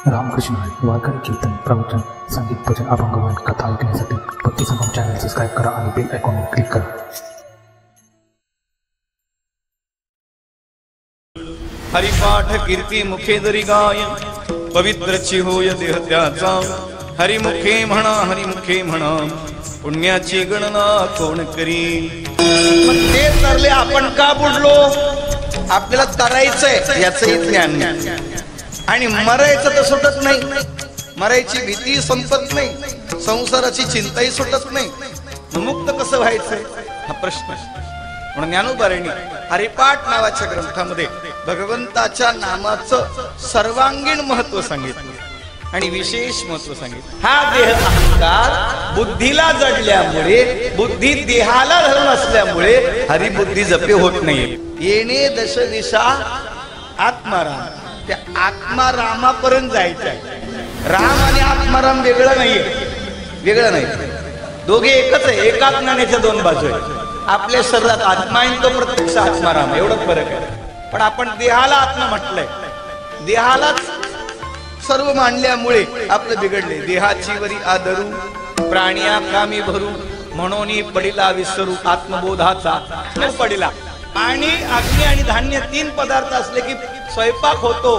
रामकृष्ण वारकरी कीर्तन प्रवचन संगीत भजन अभंगवान कथा ऐकण्यासाठी भक्ती संगम चॅनल सबस्क्राईब करा आणि बेल आयकॉनवर क्लिक करा. हरिपाठ कीर्ती मुखे दरी गाय पवित्रची होय देह त्याचा. हरिमुखे म्हणा पुण्याची गणना कोण करी. मग ते तरले आपण का बुडलो? आपल्याला तरायचंय याचंही ज्ञान नाही आणि मरायचं तर सुटत नाही. मरायची भीती संपत नाही, संसाराची चिंताही सुटत नाही. मुक्त कसं व्हायचंय हा प्रश्न. म्हणून ज्ञानोबारांनी हरिपाठ नावाच्या ग्रंथामध्ये भगवंताच्या नामाचं सर्वांगीण महत्व सांगितलं आणि विशेष महत्व सांगितलं. हा देह अहंकार बुद्धीला जडल्यामुळे, बुद्धी देहाला धरून असल्यामुळे हरिबुद्धी जपे होत नाही. येणे दश दिशा आत्माराम, त्या आत्मारामापर्यंत जायचं आहे. राम आणि आत्माराम वेगळं नाहीये, वेगळं नाही, दोघे एकच आहे. एकाच नाण्याच्या दोन बाजू आहेत. आपल्या शरीरात आत्मा आहे, तो प्रत्यक्ष आत्माराम, एवढंच फरक आहे. पण आपण देहाला आत्मा म्हटलंय, देहालाच सर्व मांडल्यामुळे आपलं बिघडले. देहाची वरी आदरू प्राणिया कामी भरू, म्हणून पडिला विसरू आत्मबोधाचा न पडिला. आणि अग्नी आणि धान्य तीन पदार्थ असले की स्वयंपाक होतो,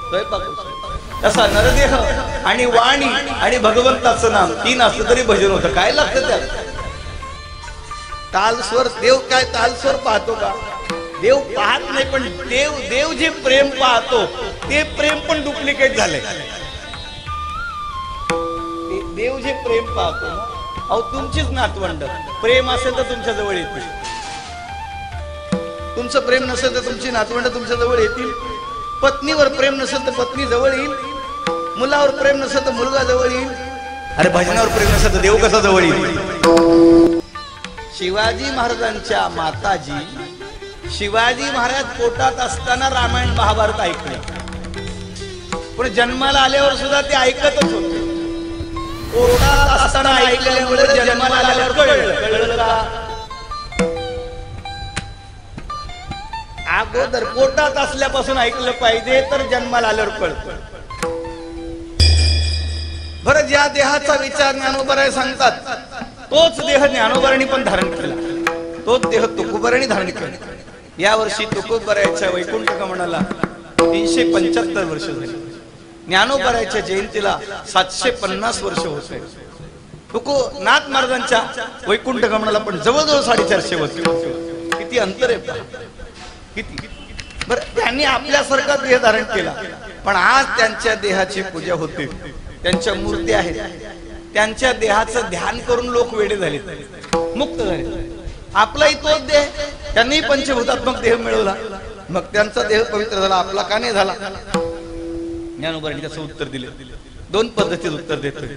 स्वयंपाक होतो. तसा नरदेह आणि वाणी आणि भगवंताचं नाम तीन असलं तरी भजन होतं. काय लागतं त्यात? तालस्वर. देव काय तालस्वर पाहतो का? देव पाहत नाही, पण देव जे प्रेम पाहतो ते प्रेम पण डुप्लिकेट झालंय. देव जे प्रेम पाहतो ना, अहो तुमचीच नातवंड, प्रेम असेल तर तुमच्या जवळ येतील. तुमचं प्रेम नसेल तर तुमची नातवंड तुमच्या जवळ येतील. पत्नीवर प्रेम नसेल तर पत्नी जवळ येईल. मुलावर प्रेम नसेल तर मुलगा जवळ येईल. अरे भजनावर प्रेम नसेल तर देव कसा जवळ येईल? शिवाजी महाराजांच्या माताजी शिवाजी महाराज पोटात असताना रामायण महाभारत ऐकले, पण जन्माला आल्यावर सुद्धा ते ऐकतच होते. पोटात असताना ऐकल्यामुळे जन्माला आल्यावर कळलं का? अगोदर पोटात असल्यापासून ऐकलं पाहिजे, तर जन्माला आल्यावर कळतं. बरं, ज्या देहाचा विचार ज्ञानोबाराय सांगतात तोच देह ज्ञानोबारांनी पण धारण केला, तोच देह तुकोबारांनी धारण केला. या वर्षी तुकोबारायच्या वैकुंठ गमनाला 375 वर्ष झाली. ज्ञानोबारायच्या जयंतीला 750 वर्ष होते. तुकोनाथ महाराजांच्या वैकुंठ गमनाला पण जवळजवळ 450 वर्ष. किती अंतर आहे, किती. बरं, त्यांनी आपल्यासारखा देह धारण केला, पण आज त्यांच्या देहाची पूजा होते, त्यांच्या मूर्ती आहेत. त्यांच्या देहाचं ध्यान करून लोक वेडे झाले, मुक्त झाले. आपलाही तोच देह, त्यांनी पंचभूतात्मक देह मिळवला, मग त्यांचा देह पवित्र झाला, आपला का नाही झाला? ज्ञानोबारांनी त्याचं उत्तर दिले. दोन पद्धतीत उत्तर देतोय.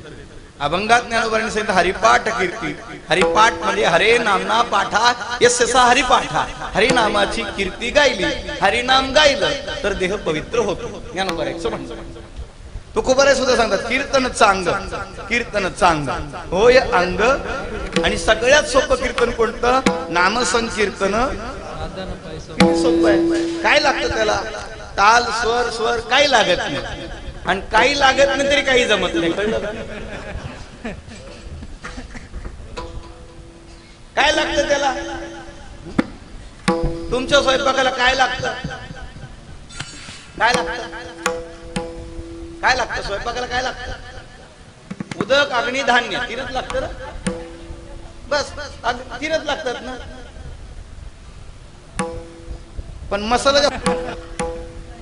अभंगात ज्ञानोबारांनी सांगितलं हरिपाठ कीर्ती. हरिपाठ म्हणजे हरे नामना पाठा यस्सा हरिपाठा. हरिनामाची कीर्ती गायली, हरिनाम गायलं तर देह पवित्र होतो. ज्ञानोबारांचं म्हणणं. तुकोबाराय सुद्धा सांगतात कीर्तन चांग, कीर्तन चांग होय अंग. आणि सगळ्यात सोपं कीर्तन कोणतं? नाम संकीर्तन. सोपं आहे. काय लागतं त्याला? ताल स्वर स्वर काही लागत नाही, आणि काही लागत नाही तरी काही जमत नाही. काय लागतं त्याला? तुमच्या स्वयंपाकाला काय लागतं? काय लागतं? काय लागतं स्वयंपाकाला? काय लागतं? उदक, अग्नी, धान्य, तीनच लागतं ना. बस तीनच लागतात ना. पण मसाला,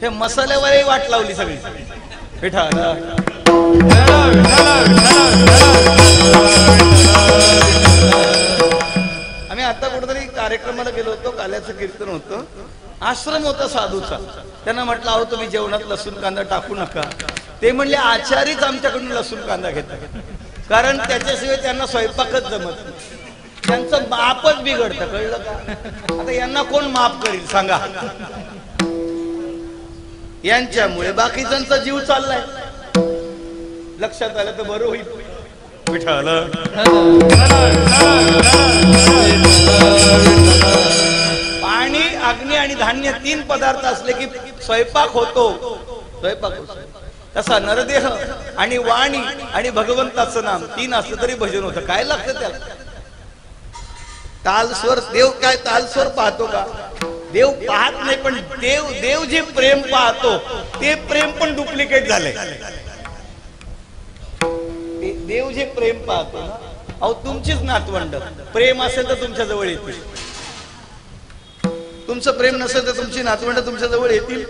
हे मसाल्यावरही वाट लावली सगळी. आम्ही आता कुठेतरी कार्यक्रमाला गेलो होतो, काल्याचं कीर्तन होतं. आश्रम होता साधूचा. त्यांना म्हटलं अहो तुम्ही जेवणात लसूण कांदा टाकू नका. ते म्हणले आचारीच आमच्याकडून लसूण कांदा घेतात, कारण त्याच्याशिवाय त्यांना स्वयंपाकच जमत नाही. त्यांचं मापच बिघडतं, कळलं का? आता यांना कोण माफ करील सांगा? यांच्यामुळे बाकीच्यांचा जीव चाललाय. लक्षात आलं तर बरं होईल. पाणी, अग्नी आणि धान्य तीन पदार्थ असले की स्वयंपाक होतो, स्वयंपाक होतो. तसा नरदेह आणि वाणी आणि भगवंताचं नाम तीन असलं तरी भजन होतं. काय लागतं त्याला? तालस्वर. देव काय तालस्वर पाहतो का? देव पाहत नाही, पण देव जे प्रेम पाहतो ते प्रेम पण डुप्लिकेट झालंय. देव जे प्रेम पाहतो ना, अहो तुमचीच नातवंड प्रेम असेल तर तुमच्या जवळ येतील, तुमचं प्रेम नसेल तर तुमची नातवंड तुमच्या जवळ येतील.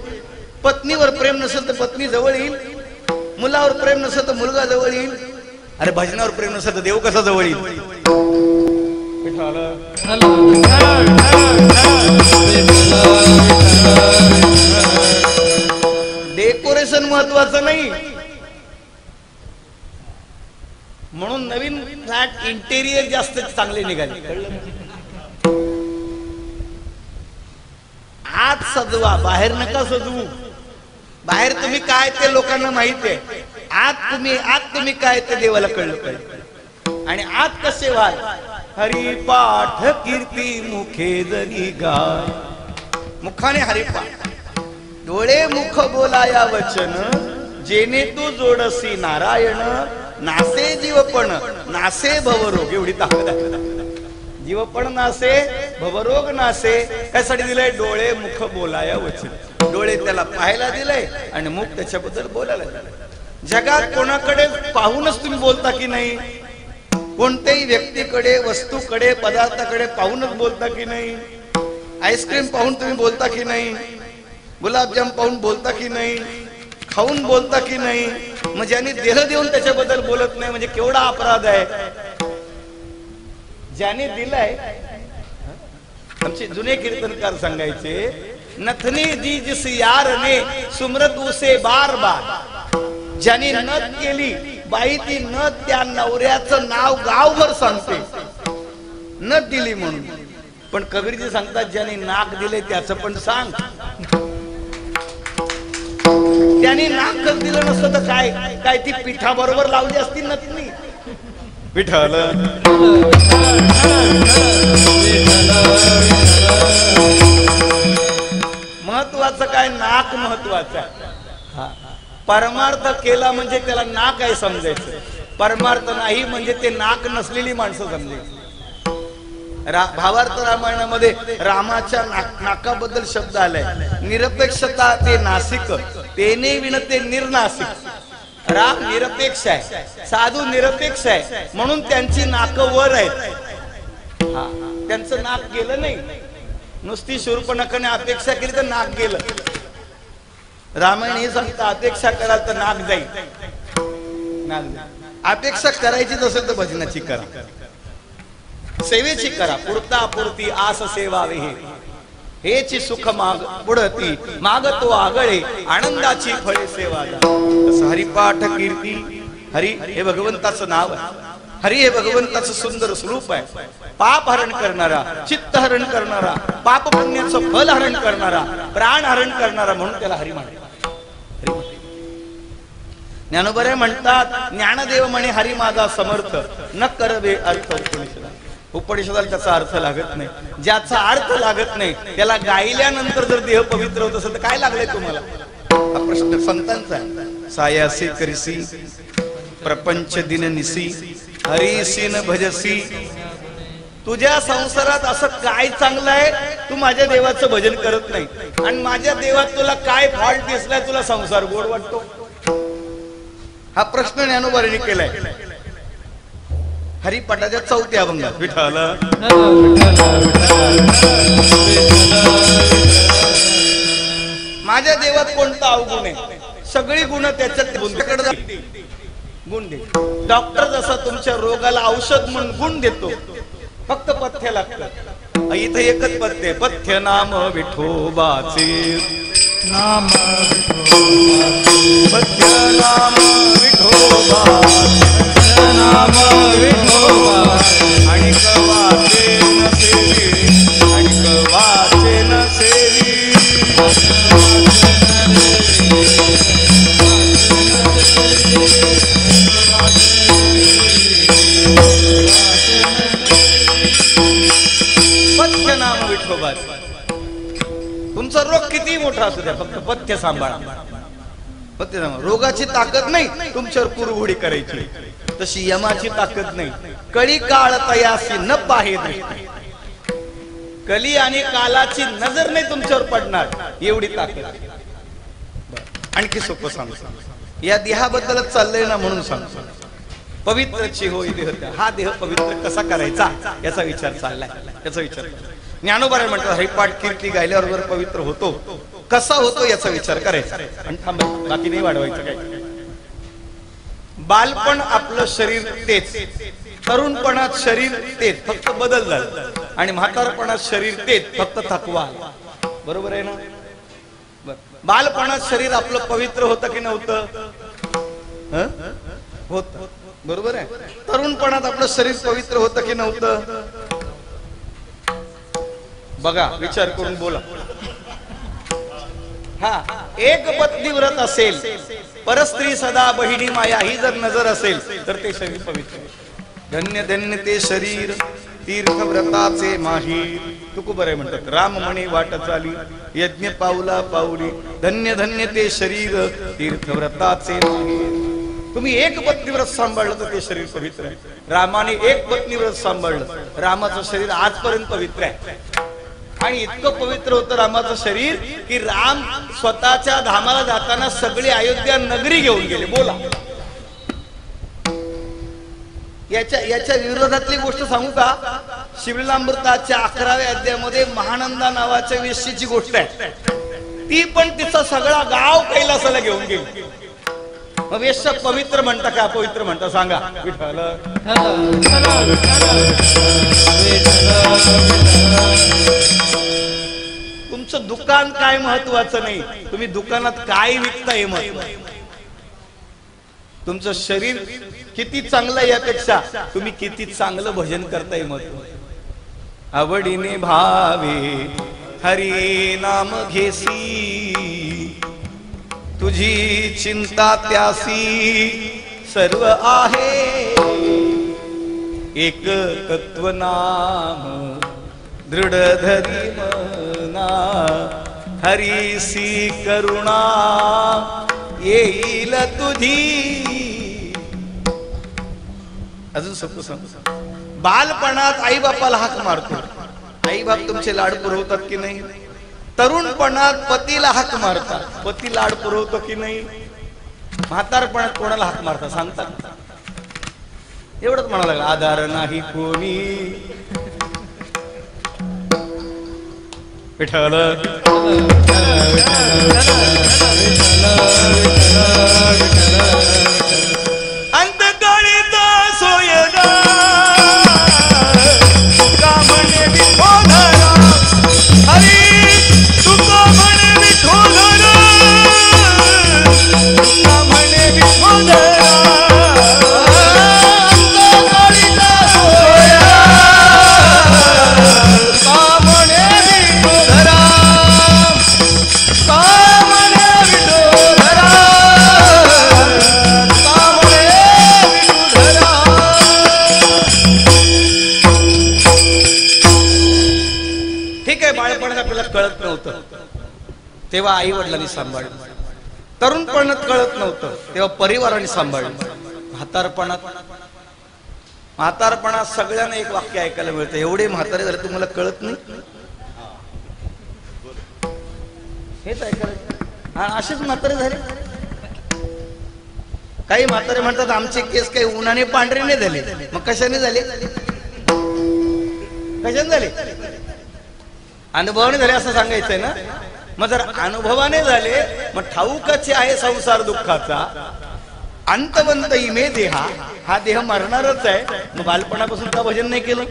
पत्नीवर प्रेम नसेल तर पत्नी जवळ येईल, मुलावर प्रेम नसेल तर मुलगा जवळ येईल. अरे भजनावर प्रेम नसेल तर देव कसा जवळ येईल? डेकोरेशन महत्वाचं नाही, म्हणून नवीन फ्लॅट इंटेरियर जास्त चांगले निघाले. आत सजवा, बाहेर नका सजवू. बाहेर तुम्ही काय ते लोकांना माहिती आहे, आत तुम्ही काय ते देवाला कळलं पाहिजे. आणि आत कसे व्हाल? हरिपाठ कीर्ती मुखे जरी गाय. मुखाने हरिपाठ, डोळे मुख बोलाया वचन, जेने तू जोडसी नारायण. नासे जीवपण नासे भवरोग. एवढी ताकद आहे. जीवपण नासे भवरोग नासे. त्यासाठी दिलंय डोळे मुख बोलाया वचन. डोळे त्याला पाहायला दिलंय आणि मुख त्याच्याबद्दल बोलायला दिलंय. जगात कोणाकडे पाहूनच तुम्ही बोलता की नाही? कोणत्याही व्यक्तीकडे, वस्तूकडे, पदार्थाकडे पाहूनच बोलता की नाही? आईस्क्रीम पाहून तुम्ही बोलता की नाही? गुलाबजाम पाहून बोलता की नाही? खाऊन बोलता की नाही? मग ज्यांनी देह देऊन त्याच्याबद्दल बोलत नाही म्हणजे केवढा अपराध आहे. ज्याने दिलाय, आमचे जुने कीर्तनकार सांगायचे, नथनी दीजिस यारने सुमरत उसे बार बार. ज्याने नथ केली बाई, ती नथ त्या नवऱ्याचं नाव गावभर सांगते, नथ दिली म्हणून. पण कबीरजी सांगतात, ज्याने नाक दिले त्याचं पण सांग. त्याने नाकच दिलं नसतं तर काय ती पिठा बरोबर लावली असती नथनी. विठ्ठल महत्वाचं काय? नाक महत्वाचं आहे. परमार्थ केला म्हणजे त्याला नाक आहे समजायचं, परमार्थ नाही म्हणजे ते नाक नसलेली माणसं समजायची. भावार्थ रामायणामध्ये रामाच्या नाकाबद्दल शब्द आलाय. निरपेक्षता ते नासिक, तेने विनते निर्नासिक. राम निरपेक्ष आहे, साधू निरपेक्ष आहे, म्हणून त्यांची नाक वर आहेत. त्यांचं नाक गेलं नाही. नुसती शूर्पणखाने अपेक्षा केली तर नाक गेलं. रामायण हे सांगतं, अपेक्षा कराल तर नाक जाईल. नाक जाईल. अपेक्षा करायचीच असेल तर भजनाची करा, सेवेची करा. पुरता पुरती आस सेवावे हेची सुख माग पुढती, मागतो आगळे आनंदाची फळे सेवा. हरिपाठ कीर्ती. हरी हे भगवंताचं नाव आहे. हरी हे भगवंताचं सुंदर स्वरूप आहे. पाप हरण करणारा, चित्त हरण करणारा, पाप पुण्याचं फल हरण करणारा, प्राण हरण करणारा, म्हणून त्याला हरी म्हणतात. ज्ञानोबरे म्हणतात, ज्ञानदेव म्हणे हरी माझा समर्थ, न करवे अर्थ उपनिषद. उपनिषदाला त्याचा अर्थ लागत नाही. ज्याचा अर्थ लागत नाही त्याला गायल्यानंतर जर देह पवित्र होत असेल तर काय लागलंय तुम्हाला? हा प्रश्न संतांचा आहे. सायासी करिसी प्रपंच दिन निसी, हरिसी न भजसी. तुझ्या संसारात असं काय चांगलं आहे, तू माझ्या देवाचं भजन करत नाही, आणि माझ्या देवात तुला काय फॉल्ट दिसलाय, तुला संसार गोड वाटतो? हा प्रश्न ज्ञानोबाने केलाय हरिपाठाच्या 4थ्या अभंगात. विठ्ठल माझ्या देवात कोणता अवगुण आहे? सगळी गुण त्याच्यात गुण दे. डॉक्टर जसा तुमच्या रोगाला औषध म्हणून गुण देतो, फक्त पथ्य लागतं. इथं एकच पथ्य, पथ्य नाम विठोबाचे, नाम पथ्य नाम विठोबा, नाम विठोबा. आणि कवाचे न सेवी, आणि कवाचे न सेवी. पथ्य नाम विठोबा. तुमचा रोग किती मोठा असू द्या, फक्त पथ्य सांभाळा. रोगाची ताकद नाही तुमच्यावर कुरघोडी करायची, तशी यमाची ताकद नाही. कळी काळ तयासी न पाहे दृष्टी, कली आणि कालाची नजर नाही तुमच्यावर पडणार एवढी ताकद. आणखी सोपं सांगतो, या देहाबद्दलच चाललंय ना म्हणून सांगतो. पवित्रची होय देह, हा देह पवित्र कसा करायचा याचा विचार चाललाय, याचा विचार. ज्ञानोबा म्हणतात हरिपाठ कीर्ती गायल्यावर जर पवित्र होतो, कसा होतो याचा विचार करायचा. आणि थांब, बाकी नाही वाढवायचं काय. बालपण आपलं शरीर तेच, तरुणपणात शरीर तेच, फक्त बदल झाला. आणि म्हातारपणात शरीर तेच, फक्त थकवा. बरोबर आहे ना. बालपणात शरीर आपलं पवित्र होतं की नव्हतं? होत. बरोबर आहे. तरुणपणात आपलं शरीर पवित्र होतं की नव्हतं? बघा, विचार करून बोला. हा, एक पत्नी व्रत असेल, परस्त्री सदा बहिणी माया ही जर नजर असेल तर ते शरीर पवित्र. धन्य धन्य ते शरीर तीर्थव्रताचे माही. तुकोबरे म्हणतात राम म्हणे वाट चाली यज्ञ पाऊला पाऊली, धन्य धन्य ते शरीर तीर्थव्रताचे माही. तुम्ही एक पत्नी व्रत सांभाळलं तर ते शरीर पवित्र आहे. रामाने एक पत्नी व्रत सांभाळलं, रामाचं शरीर आजपर्यंत पवित्र आहे. आणि इतकं पवित्र होतं रामाचं शरीर की राम स्वतःच्या धामाला जाताना सगळी अयोध्या नगरी घेऊन गेले. बोला, याच्या विरोधातली गोष्ट सांगू का? शिवलीलामृताच्या 11व्या अध्यायामध्ये महानंदा नावाच्या वेश्येची गोष्ट आहे. ती पण तिचा सगळा गाव कैलासाला घेऊन गेली. मग वेश्या पवित्र म्हणता का अपवित्र म्हणता सांगा? विठ्ठल तुमचं दुकान काय महत्वाचं नाही, तुम्ही दुकानात काय विकताय महत्वाचं. तुमचं शरीर किती चांगलं यापेक्षा तुम्ही किती चांगलं भजन करताय महत्वाचं. आवडीने भावे हरी नाम घेसी, तुझी चिंता त्यासी सर्व आहे. एक तत्व नाम दृढ धरी मना, हरीसी करुणा येईल तुझी. अजून सोपं सांग. बालपणात आई बापाला हाक मारतो, आई बाप तुमचे लाड पुरवतात की नाही? तरुणपणात पतीला हाक मारतात, पती लाड पुरवतो की नाही? म्हातारपणात कोणाला हाक मारतात सांगतात? एवढंच म्हणायला लागलं, आधार नाही कोणी. विठ्ठल अंतकाळीचा सोयदा तुका म्हणे विठोधरा, हरी तुका म्हणे विठोधरा, तुका म्हणे विठोधरा. अंतकाळीचा सोयदा तुका म्हणे विठोधरा, तुका म्हणे विठोधरा, तुका म्हणे विठोधरा. ठीक आहे, बाळपणात आपल्याला कळत नव्हतं तेव्हा आई वडिलांनी सांभाळलं, तरुणपणात कळत नव्हतं तेव्हा परिवाराने सांभाळलं. म्हातारपणात सगळ्यांना एक वाक्य ऐकायला मिळतं, एवढे म्हातारे झाले तुम्हाला कळत नाही. हेच ऐकायला. हा, असेच म्हातारे झाले. काही म्हातारे म्हणतात आमचे केस काही उन्हाने पांढरे नाही झाले. मग कशाने झाले? कशाने झाले? अनुभवाने झाले असं सांगायचंय ना. मग जर अनुभवाने झाले मग ठाऊकाचे आहे संसार दुःखाचा, अंतवंत इमे देहा, हा देह मरणारच आहे. मग बालपणापासून का भजन नाही केलं?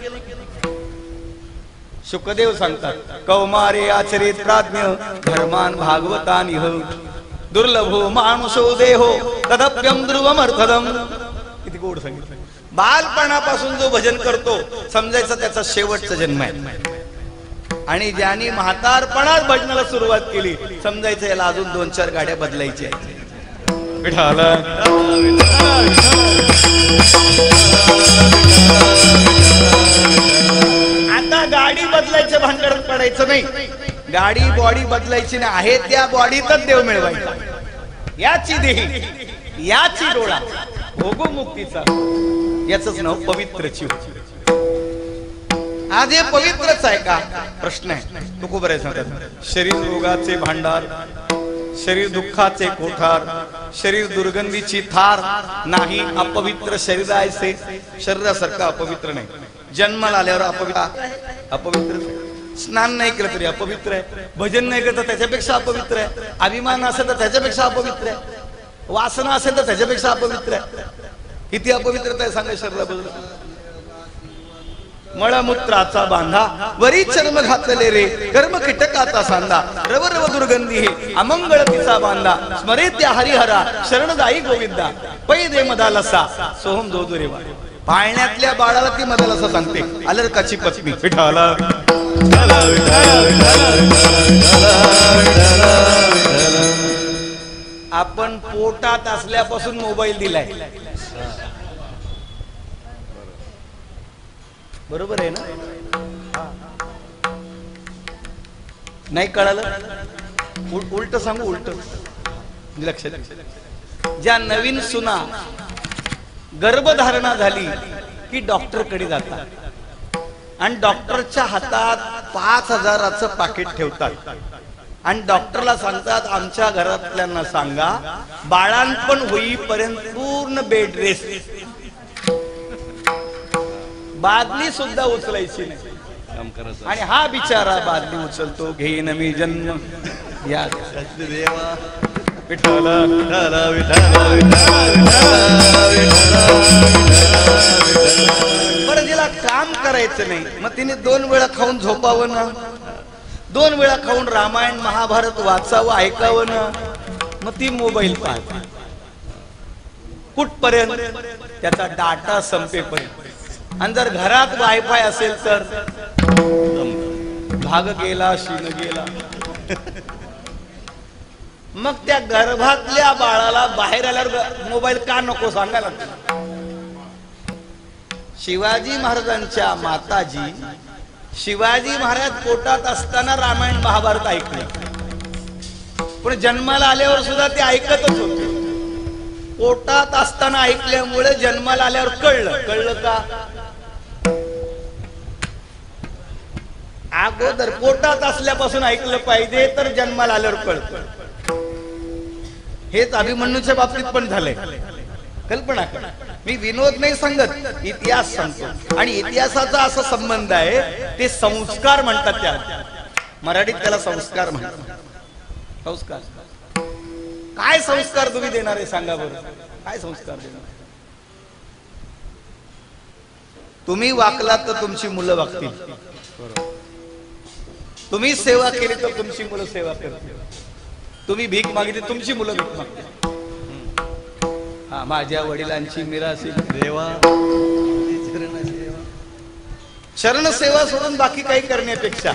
शुकदेव सांगतात कौमारे आचरित प्राज्ञ धर्मान भागवतानिह, दुर्लभो मानुषो देहो तदप्यम ध्रुवमर्थदम. किती गोड सांगितलं. बालपणापासून जो भजन करतो समजायचं त्याचा शेवटचा जन्म आहे. आणि ज्यांनी म्हातारपणात भजनाला सुरुवात केली समजायचं याला अजून 2-4 गाड्या बदलायच्या आहेत. आता गाडी बदलायच्या भानगडीत पडायचं नाही. गाडी बॉडी बदलायची नाही, आहे त्या बॉडीतच देव मिळवायचा. याची देही याची डोळा भोगो मुक्तीचा याच नाव पवित्र जीव. आज हे पवित्रच आहे का प्रश्न आहे. तुकोबर आहे सांगतात शरीर रोगाचे भांडार, शरीर दुःखाचे कोठार, शरीर दुर्गंधीची थार, नाही अपवित्र शरीर आहे. शरीरासारखा अपवित्र नाही. जन्माला आल्यावर अपवित्र स्नान नाही केलं तरी अपवित्र आहे. भजन नाही केलं तर त्याच्यापेक्षा अपवित्र आहे. अभिमान असेल तर त्याच्यापेक्षा अपवित्र आहे. वासना असेल तर त्याच्यापेक्षा अपवित्र आहे. किती अपवित्रता आहे सांगा शरीराबद्दल. मळमूत्राचा बांधा वरी चर्म घातले रे, कर्म कीटकाचा सांदा, रव रव दुर्गंधी हे अमंगळ तिचा बांधा, स्मरे त्या हरिहरा शरणदायी गोविंदा, पै दे मदा लसा सोहम दो रे. पाळण्यातल्या बाळाला ती मदा लसा सांगते. अलर्काची पत्नी विठाला. आपण पोटात असल्यापासून मोबाईल दिलाय, बरोबर आहे ना? नाही कळालं? उलट सांगू, उलट लक्षात. ज्या नवीन सुना गर्भधारणा झाली की डॉक्टर कडे जातात आणि डॉक्टरच्या हातात 5,000चं पाकिट ठेवतात आणि डॉक्टरला सांगतात आमच्या घरातल्यांना सांगा बाळांपण होईपर्यंत पूर्ण बेड रेस्ट, बादली सुद्धा उचलायची नाही. आणि हा बिचारा बादली उचलतो. घेईन मी जन्म या देवा विठ्ठला विठ्ठला विठ्ठला बरं. जिला काम करायचं नाही मग तिने 2 वेळा खाऊन झोपावं ना, 2 वेळा खाऊन रामायण महाभारत वाचावं ऐकावं ना. मग ती मोबाईल पाहते कुठपर्यंत? त्याचा डाटा संपेपर्यंत. आणि जर घरात वायफाय असेल तर भाग गेला शीन गेला. मग त्या गर्भातल्या बाळाला बाहेर आल्यावर मोबाईल का नको सांगायला. शिवाजी महाराजांच्या माताजी शिवाजी महाराज पोटात असताना रामायण महाभारत ऐकले, पण जन्माला आल्यावर सुद्धा ते ऐकतच होते. पोटात असताना ऐकल्यामुळे जन्माला आल्यावर कळलं का? अगोदर पोटात असल्यापासून ऐकलं पाहिजे तर जन्माला आल्यावर कळतं. हेच अभिमन्यूच्या बाबतीत पण झालंय. कल्पना कर. मी विनोद नाही सांगत, इतिहास सांगतो. आणि इतिहासाचा असा संबंध आहे, ते संस्कार म्हणतात. त्या मराठीत त्याला संस्कार म्हणतात. संस्कार काय संस्कार तुम्ही देणार आहे सांगा बरं? काय संस्कार देणार? तुम्ही वाकलात तर तुमची मुलं वागतील, तुम्ही सेवा केली तर तुमची मुलं सेवा करतील, तुम्ही भीक मागितली तुमची मुलं भीक मागतील. हा माझ्या वडिलांची मिरासी देवा शरण सेवा सोडून बाकी काही करण्यापेक्षा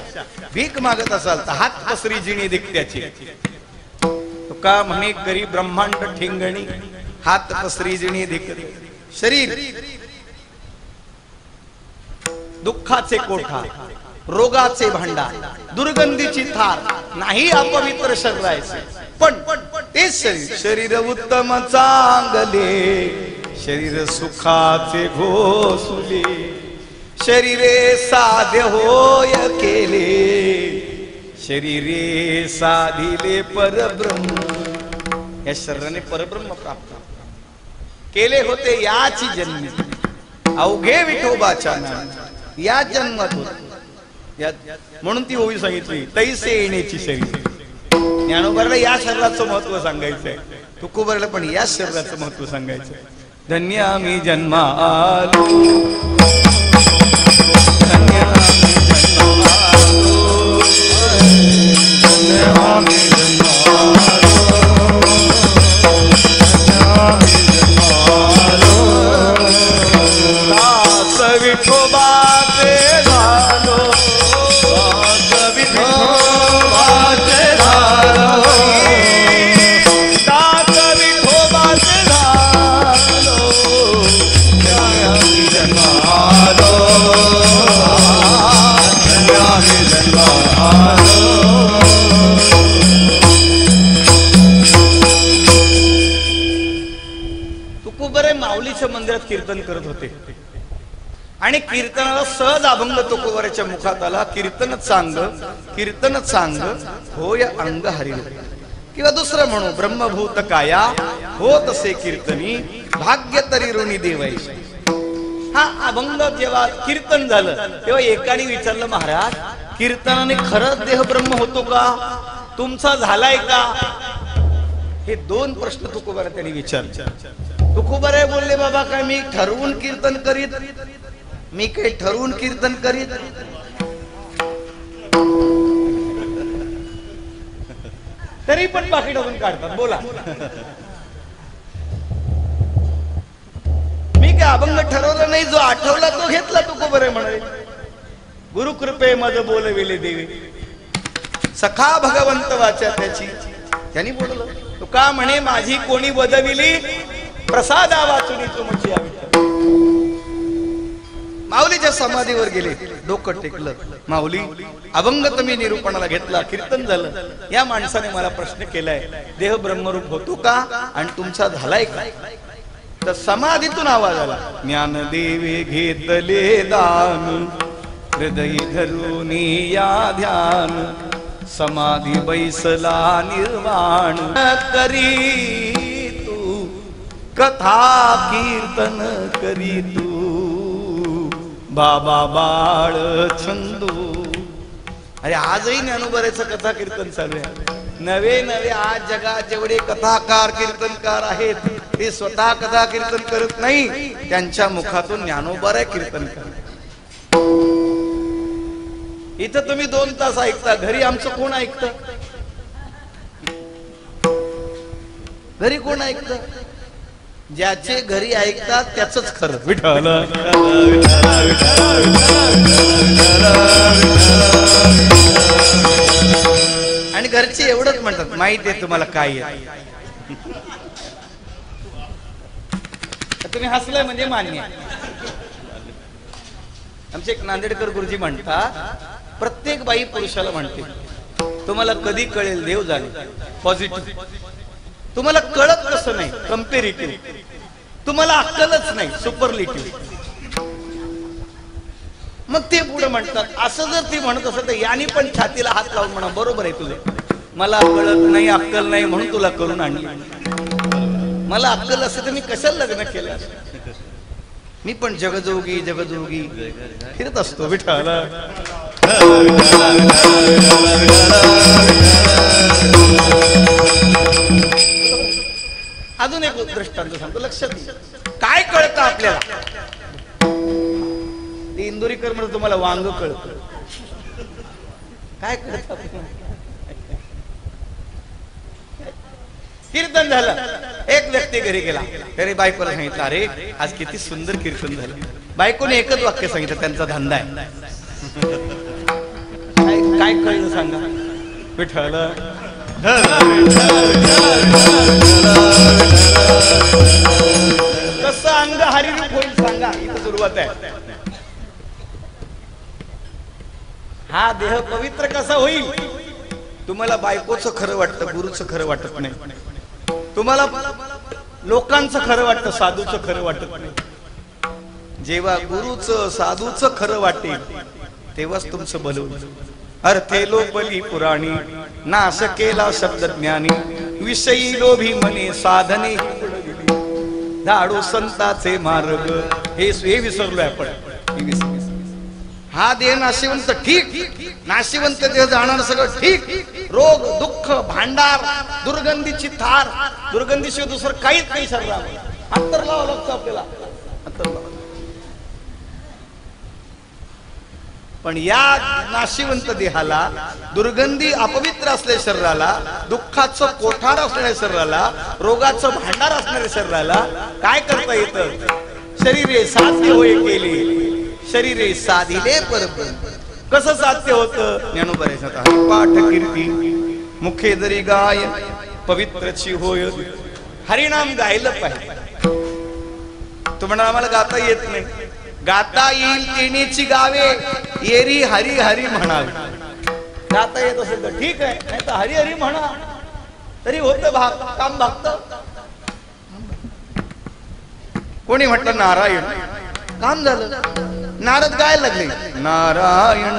भीक मागत असाल तर हात पसरी जिणी दिखत्याची. तुका म्हणे करी ब्रह्मांड ठिंगणी, हात पसरी जिणी दिखते. शरीर दुःखाचे कोठा, रोगाचे भांडार, दुर्गंधीची थार, नाही अपवित्र शरीराचे. पण तेच शरीर शरीर उत्तम चांगले, शरीर सुखाचे घोसुले, शरीरे साध्य होय केले, शरीरे साधिले परब्रह्म. या शरीराने परब्रह्म प्राप्त केले होते याची जन्मी, अवघे विठोबाच्या नामी या जन्मात होत. म्हणून ती ओवी सांगितली तैसे येण्याची शरीर. ज्ञानोबाला या शरीराचं महत्व सांगायचंय, तुकोबाला पण या शरीराचं महत्व सांगायचंय. धन्य आम्ही जन्मा आलो, धन्य आम्ही जन्मा आलो, दास विठोबाचे झालो, दास विठोबाचे झालो, दास विठोबाचे झालो, आम्ही जन्मा आलो. तुकोबरे माऊलीच्या मंदिरात कीर्तन करत होते आणि कीर्तनाला सहज अभंग तुकोबऱ्याच्या मुखात आला, कीर्तन चांग होय अंग हरिरूप. किंवा दुसरं म्हणू, ब्रह्मभूत काया होत असे कीर्तनी भाग्य तरी ऋणी देवायचे. हा अभंग जेव्हा कीर्तन झालं तेव्हा एकाने विचारलं, महाराज कीर्तनाने खरंच देह ब्रह्म होतो का, तुमचा झालाय का? हे दोन प्रश्न तुकोबरा त्यांनी विचारले. तुकोबरा बोलले, बाबा काय मी ठरवून कीर्तन करीत, मी काही ठरवून कीर्तन करीत. तरी पण बाकी टाकून काढतात. बोला, मी काय अभंग ठरवलं नाही, जो आठवला तो घेतला. तुकोबरे म्हणाले, गुरु कृपे मज बोलविले देवी, सखा भगवंत वाचा त्याची. त्यांनी बोललं, तू का म्हणे माझी कोणी वदविली, प्रसादा वाचुनी तुमची आवी. माऊलीच्या समाधीवर गेले, डोकं टेकलं. माऊली अभंग तुम्ही निरूपणाला घेतला, कीर्तन झालं. या माणसाने मला प्रश्न केलाय, देह ब्रह्मरूप होतो का आणि तुमचा झालाय का? तर समाधीतून आवाज आला, ज्ञानदेवे घेतले दान, हृदय धरून या ध्यान, समाधी बैसला निर्वाण, करी तू कथा कीर्तन करी तू, बाबा बाळ छंदू. अरे आजही ज्ञानोबऱ्याचं कथा कीर्तन चालू आहे. नवे नवे आज जगात जेवढे कथाकार कीर्तनकार आहेत ते स्वतः कथा कीर्तन करत नाही, त्यांच्या मुखातून ज्ञानोबऱ्या कीर्तन करतात. इथं तुम्ही 2 तास ऐकता, घरी आमचं कोण ऐकतं? घरी कोण ऐकतं? ज्याचे घरी ऐकतात त्याच खरं. विठ्ठल आणि घरचे एवढंच म्हणतात, माहित आहे तुम्हाला काय आहे. तुम्ही हसलाय म्हणजे मान्य. आमचे एक नांदेडकर गुरुजी म्हणतात, प्रत्येक बाई पुरुषाला म्हणते, तुम्हाला कधी कळेल देव झाले पॉझिटिव्ह. तुम्हाला कळत कसं नाही, कंपेरेटिव्ह. तुम्हाला अक्कलच नाही, सुपरलेटिव्ह. मग ते पुढे म्हणतात, असं जर ती म्हणत असेल तर याने पण छातीला हात लावून म्हणा, बरोबर आहे तुझे, मला कळत नाही, अक्कल नाही म्हणून तुला करून आणली. मला अक्कल असते तर मी कशाला लग्न केलं? मी पण जगजोगी जगजोगी फिरत असतो. विठ्ठल अजून एक दृष्टांत सांगतो, लक्षात घ्या. काय कळतं आपल्याला? इंदोरीकर म्हणजे तुम्हाला वांग कळतं. काय कळतं आपल्याला? कीर्तन झालं, एक व्यक्ती घरी गेला, त्याने बायकोला सांगितलं, अरे आज किती सुंदर कीर्तन झालं. बायकोने एकच वाक्य सांगितलं, त्यांचा धंदा आहे. काय कळलं सांगा? विठ्ठल कसं अंग हरिरूप होईल सांगा? इथं सुरुवात आहे. हा देह पवित्र कसा होईल? तुम्हाला बायकोचं खरं वाटतं, गुरुचं खरं वाटत नाही. तुम्हाला लोकांचं खरं वाटतं, साधूचं खरं वाटत नाही. जेव्हा गुरुचं साधूचं खरं वाटेल तेव्हाच तुमचं भलं होईल. अर्थे लोपली पुराणी, नाश केला शब्द ज्ञानी, विषयी लोभी मने साधने धाडू संताचे मार्ग. हे विसरलोय आपण. हा देह नाशिवंत ठीक, नाशिवंत देह जाणार सगळं ठीक. रोग दुःख भांडार, दुर्गंधीची थार, दुर्गंधीशिवाय दुसरं काहीच नाही शरीराला. अंतर लावावं लागतं आपल्याला, अंतर लावावं. पण या नाशिवंत देहाला, दुर्गंधी अपवित्र असलेल्या शरीराला, दुःखाचं कोठार असलेल्या शरीराला, रोगाचं भांडार असणाऱ्या शरीराला काय करता येतं? शरीरे साध्य होय केले, शरीरे साधिले परब्रह्म. कसं साध्य होतं? ज्ञानोबऱ्याचा हरिपाठ कीर्ती मुखे जरी गाय, पवित्रची होय. हरिनाम गायलं पाहिजे. तुम्हाला आम्हाला गाता येत नाही, गाता येईल तेनेची गावे, येरी हरी हरी म्हणावे. गाता येत असेल तर ठीक आहे, नाही तर हरी हरी म्हणा तरी होतं काम भागतं. कोणी म्हटलं नारायण, काम झालं. नारद गायला लागले, नारायण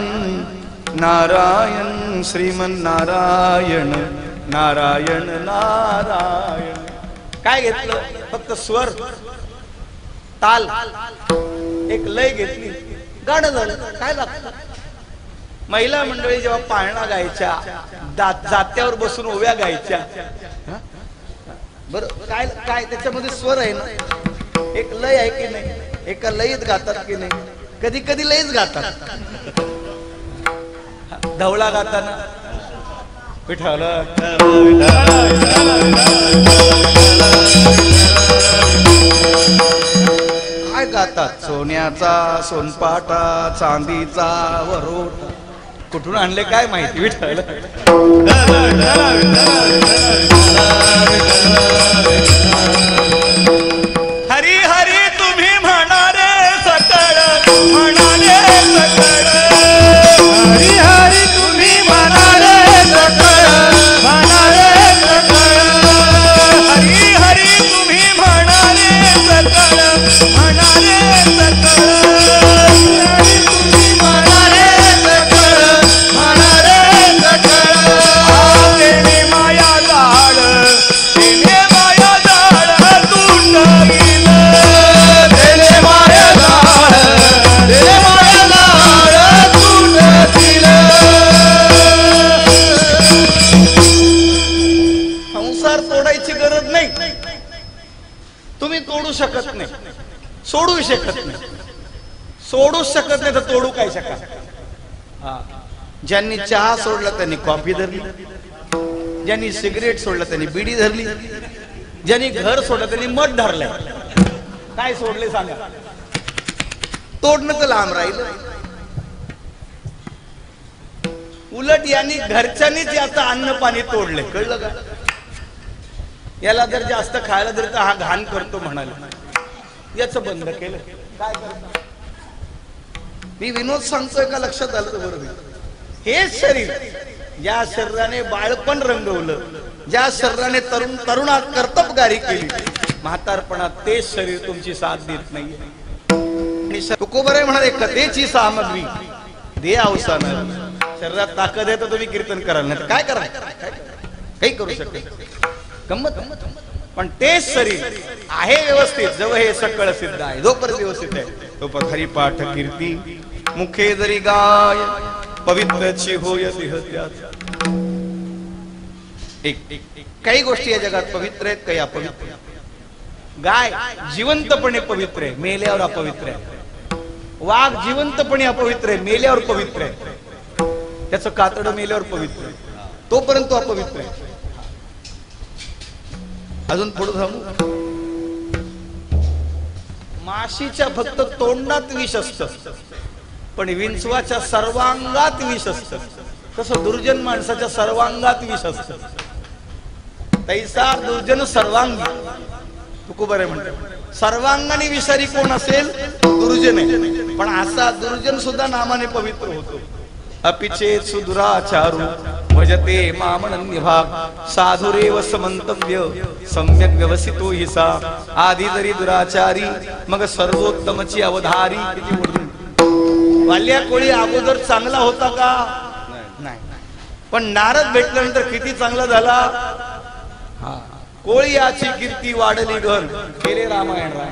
नारायण श्रीमन नारायण नारायण नारायण. काय घेतलं? फक्त स्वर, ताल, एक लय घेतली, गाणं झालं. काय लागतं? महिला मंडळी जेव्हा पाळणा गायच्या, जात्यावर बसून ओव्या गायच्या, बर काय काय त्याच्यामध्ये स्वर आहे ना, एक लय आहे की नाही, एका लयीत गातात की नाही, कधी कधी लयच गातात. धवळा गाताना विठ्ठल काय गातात? सोन्याचा सोनपाटा, चांदीचा वरोट, कुठून आणले काय माहिती. विठ्ठल हरी हरी तुम्ही म्हणारे सकळ, म्हणारे सकळ, हरी हरी तुम्ही म्हणारे सकळ, म्हणारे सकळ, हरी हरी तुम्ही म्हणारे सकळ, म्हणारे सकळ, हरी तुम्ही म्हणारे सकळ, म्हणारे सकळ. तेने माया जाळ, तेने माया जाळ तुटईल, तेने माया जाळ, तेने माया जाळ तुटतील. संसार तोडायची गरज नाही, तुम्ही तोडू शकत नाही, सोडू शकत नाही. सोडूच शकत नाही तर तोडू काय शका. ज्यांनी चहा सोडला त्यांनी कॉफी धरली, ज्यांनी सिगरेट सोडला त्यांनी बिडी धरली, ज्यांनी घर सोडलं त्यांनी मध धरलंय. काय सोडले सांगा? तोडणं तर लांब राहिलं. उलट यांनी घरच्यांनीच याचं अन्न पाणी तोडले. कळलं का? याला जर जास्त खायला दिलं तर हा घाण करतो म्हणाले, याचं बंद केलं. काय करतो? मी विनोद सांगतोय का? लक्षात आलं तर बरोबर. हेच शरीर, ज्या शरीराने बाळपण रंगवलं, ज्या शरीराने तरुणात कर्तबगारी केली, म्हातारपणात तेच शरीर तुमची साथ देत नाहीये. तुकोबरे म्हणाले, कथेची सामग्री दे अवसानाला. शरीरात ताकद आहे तर तुम्ही कीर्तन कराल, नाही काय करा, काही करू शकत. गंमत. पण तेच शरीर आहे व्यवस्थित, जवळ हे सकळ सिद्ध आहे, जोपर्यंत व्यवस्थित आहे तोपर्यंत हरिपाठ कीर्ती मुखे जरी गाय, पवित्रची होय देह त्याचा. एक काही गोष्टी या जगात पवित्र आहेत, काही अपवित्र. गाय जिवंतपणे पवित्र आहे, मेल्यावर अपवित्र आहे. वाघ जिवंतपणे अपवित्र आहे, मेल्यावर पवित्र आहे. त्याचं कातडं मेल्यावर पवित्र आहे, तोपर्यंत तो अपवित्र आहे. अजून पुढे थांबू. माशीच्या फक्त तोंडात विष असतं, पण विंचवाच्या सर्वांगात विष असतं. तसं दुर्जन माणसाच्या सर्वांगात विष असतं. तैसा दुर्जन सर्वांगी. तुकोबरे म्हणते, सर्वांगाने विषारी कोण असेल? दुर्जन आहे. पण असा दुर्जन सुद्धा नामाने पवित्र होतो. अपिचेत सुदुराचारू भजते मामनन्य भाग, साधुरेव समंतव्य सम्यक व्यवसितो हिसा. आधी जरी दुराचारी मग सर्वोत्तमची अवधारी. किती बोलून वाल्या कोळी अगोदर चांगला होता का? नाही. पण नारद भेटल्यानंतर किती चांगला झाला. कोळी याची कीर्ती वाढली घर, केले रामायण राय.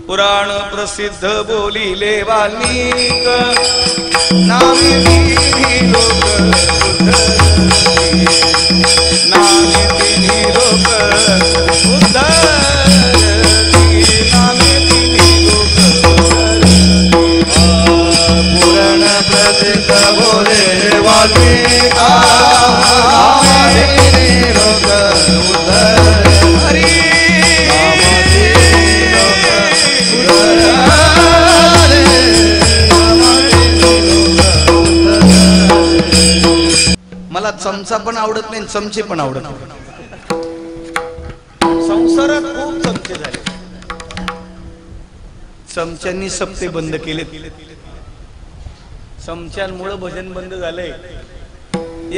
पुराण प्रसिद्ध बोलिले वाल्मिक, नामे तिन्ही लोक उद्धरली, नामे तिन्ही लोक उद्धरली, नामे तिन्ही लोक उद्धरली. पुराण प्रसिद्ध बोले वाल्मिक, नामे तिन्ही लोक उद्धरली. हरी मला चमचा पण आवडत नाही, चमचे पण आवडत नाही. संसारात खूप चमचे झाले. चमच्यांनी सप्ते बंद केले. चमच्यांमुळे भजन बंद झालंय.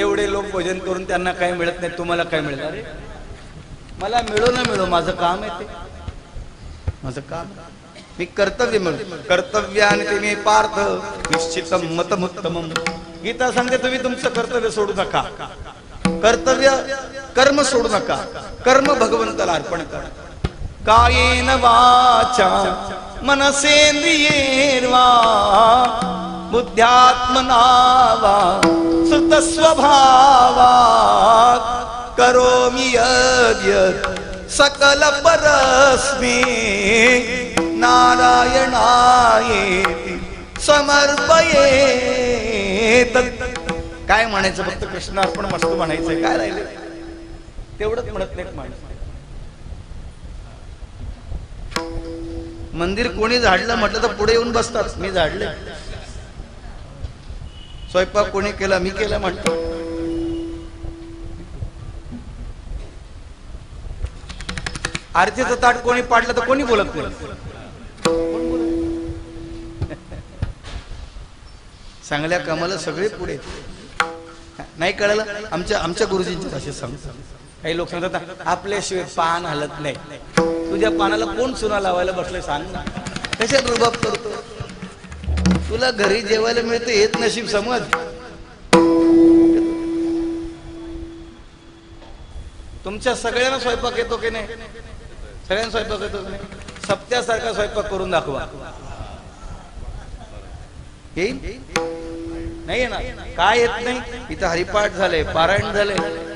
एवढे लोक भजन करून त्यांना काय मिळत नाही, तुम्हाला काय मिळत? अरे मला मिळो ना मिळो, माझं काम आहे ते. माझं काम मी कर्तव्य म्हणून कर्तव्याने ते मी पार्थ निश्चितम मतमुत्तमम. गीता सांगते तुम्ही तुमचं कर्तव्य सोडू नका. कर्तव्य कर्म सोडू नका. कर्म भगवंताला अर्पण करा. कायेन वाचा मनसेंद्रियेर्वा बुद्ध्यात्मना वा सुतस्वभावात् करोमि यद्यत् सकल परस्मै नारायणायेति समर्पयेत. काय म्हणायचं? फक्त कृष्णार्पण मस्त म्हणायचंय. काय राहिले? तेवढंच म्हणत नाहीत माणसं. मंदिर कोणी झाडलं म्हटलं तर पुढे येऊन बसतात. मी झाडले. स्वयंपाक कोणी केला? मी केला म्हणतो. आरतीचं ताट कोणी पाडलं तर कोणी बोलत नाही. चांगल्या कामाला सगळे पुढे. नाही कळलं? आमच्या गुरुजींचे असे सांगतात. काही लोक सांगतात आपल्याशिवाय पान हलत नाही. तुझ्या पानाला कोण चुना लावायला बसले सांग ना. कशात रुबाब करतो? तुला घरी जेवायला मिळतं हेच नशीब समज. तुमच्या सगळ्यांना स्वयंपाक येतो की नाही? सगळ्यांना स्वयंपाक येतो की नाही? सप्त्यासारखा स्वयंपाक करून दाखवा. येईल? नाही येणार. काय येत नाही? इथं हरिपाठ झाले, पारायण झाले,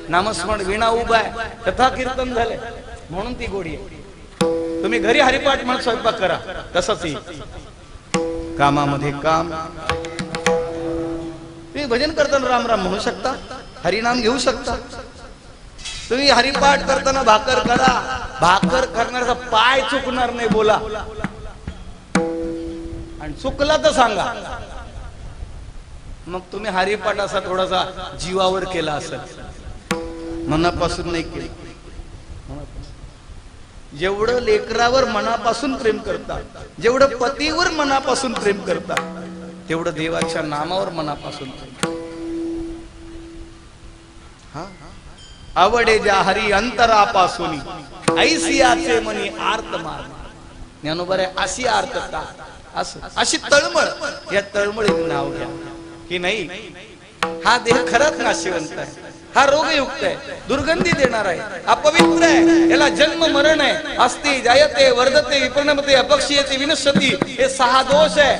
नामस्मरण, वीणा उभा आहे, कथा कीर्तन झाले, म्हणून ती गोडी आहे. तुम्ही घरी हरिपाठ म्हणून स्वयंपाक करा. तसंच कामामध्ये काम. तुम्ही भजन करताना राम राम म्हणू शकता, हरिनाम घेऊ शकता. तुम्ही हरिपाठ करताना भाकर करा. भाकर करण्याचा पाय चुकणार नाही. बोला. आणि चुकला तर सांगा. मग तुम्ही हरिपाठ असा थोडासा जीवावर केला असेल, मनापासून नाही केलं. जेवढं लेकरावर मनापासून प्रेम करतात, जेवढं पतीवर मनापासून प्रेम करतात, तेवढं देवाच्या नामावर मनापासून प्रेम. हा आवडे ज्या हरी अंतरापासून ऐसियाचे मनी आर्त मार. ज्ञानोबा रे अशी आर्तता, अशी तळमळ. या तळमळीचं नाव घ्या की नाही. हा देह खरंच नाशिवंत आहे. हा रोगयुक्त आहे, दुर्गंधी देणार आहे, अपवित्र आहे. याला जन्म मरण आहे. अस्ति जायते वर्धते विपरिणमते अपक्षीयते विनश्यति. हे 6 दोष आहे.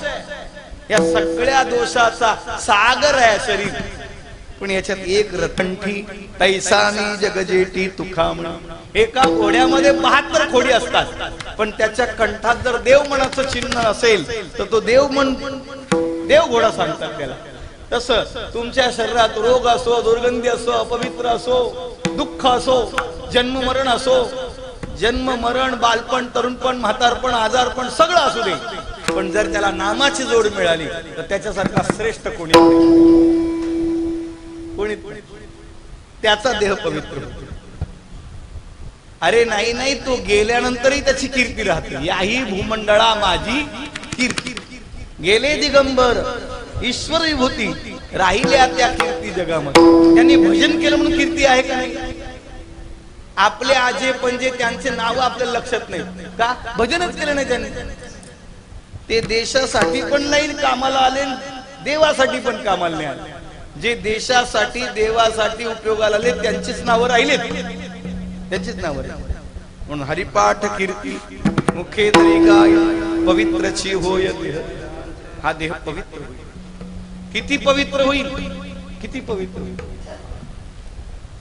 या सगळ्या दोषाचा सागर आहे शरीर. पण याच्यात एक रतंठी तैसामी जगजेटी तुखामणी. एका घोड्यामध्ये 72 खोडी असतात, पण त्याच्या कंठात जर देवमनाचं चिन्ह असेल तर तो देव घोडा सांगतात त्याला. तसं तुमच्या शरीरात रोग असो, दुर्गंधी असो, अपवित्र असो, दुःख असो, जन्म मरण असो, जन्म मरण, बालपण, तरुणपण, म्हातारपण, आजारपण सगळं असू दे, पण जर त्याला नामाची जोड मिळाली तर त्याच्यासारखा श्रेष्ठ कोणी त्याचा देह पवित्र होतो. अरे नाही, तो गेल्यानंतरही त्याची कीर्ती राहते. याही भूमंडळा माझी कीर्ती. गेले दिगंबर ईश्वर विभूती, राहिल्या त्या कीर्ती जगामध्ये. त्यांनी भजन केलं म्हणून कीर्ती आहे का नाही? आपले आजे पंजे त्यांचे नाव आपल्याला लक्षात नाही का? भजनच केलं नाही त्यांनी. ते देशासाठी पण नाही कामाला आले, देवासाठी पण कामाला नाही आले. जे देशासाठी देवासाठी उपयोगाला आले त्यांचीच नावं राहिलेत, त्यांचीच नावं राहिली. म्हणून हरिपाठ कीर्ती मुखे तरी गाय पवित्रची होय देह. हा देह पवित्र होईल. किती पवित्र होईल, किती पवित्र होईल.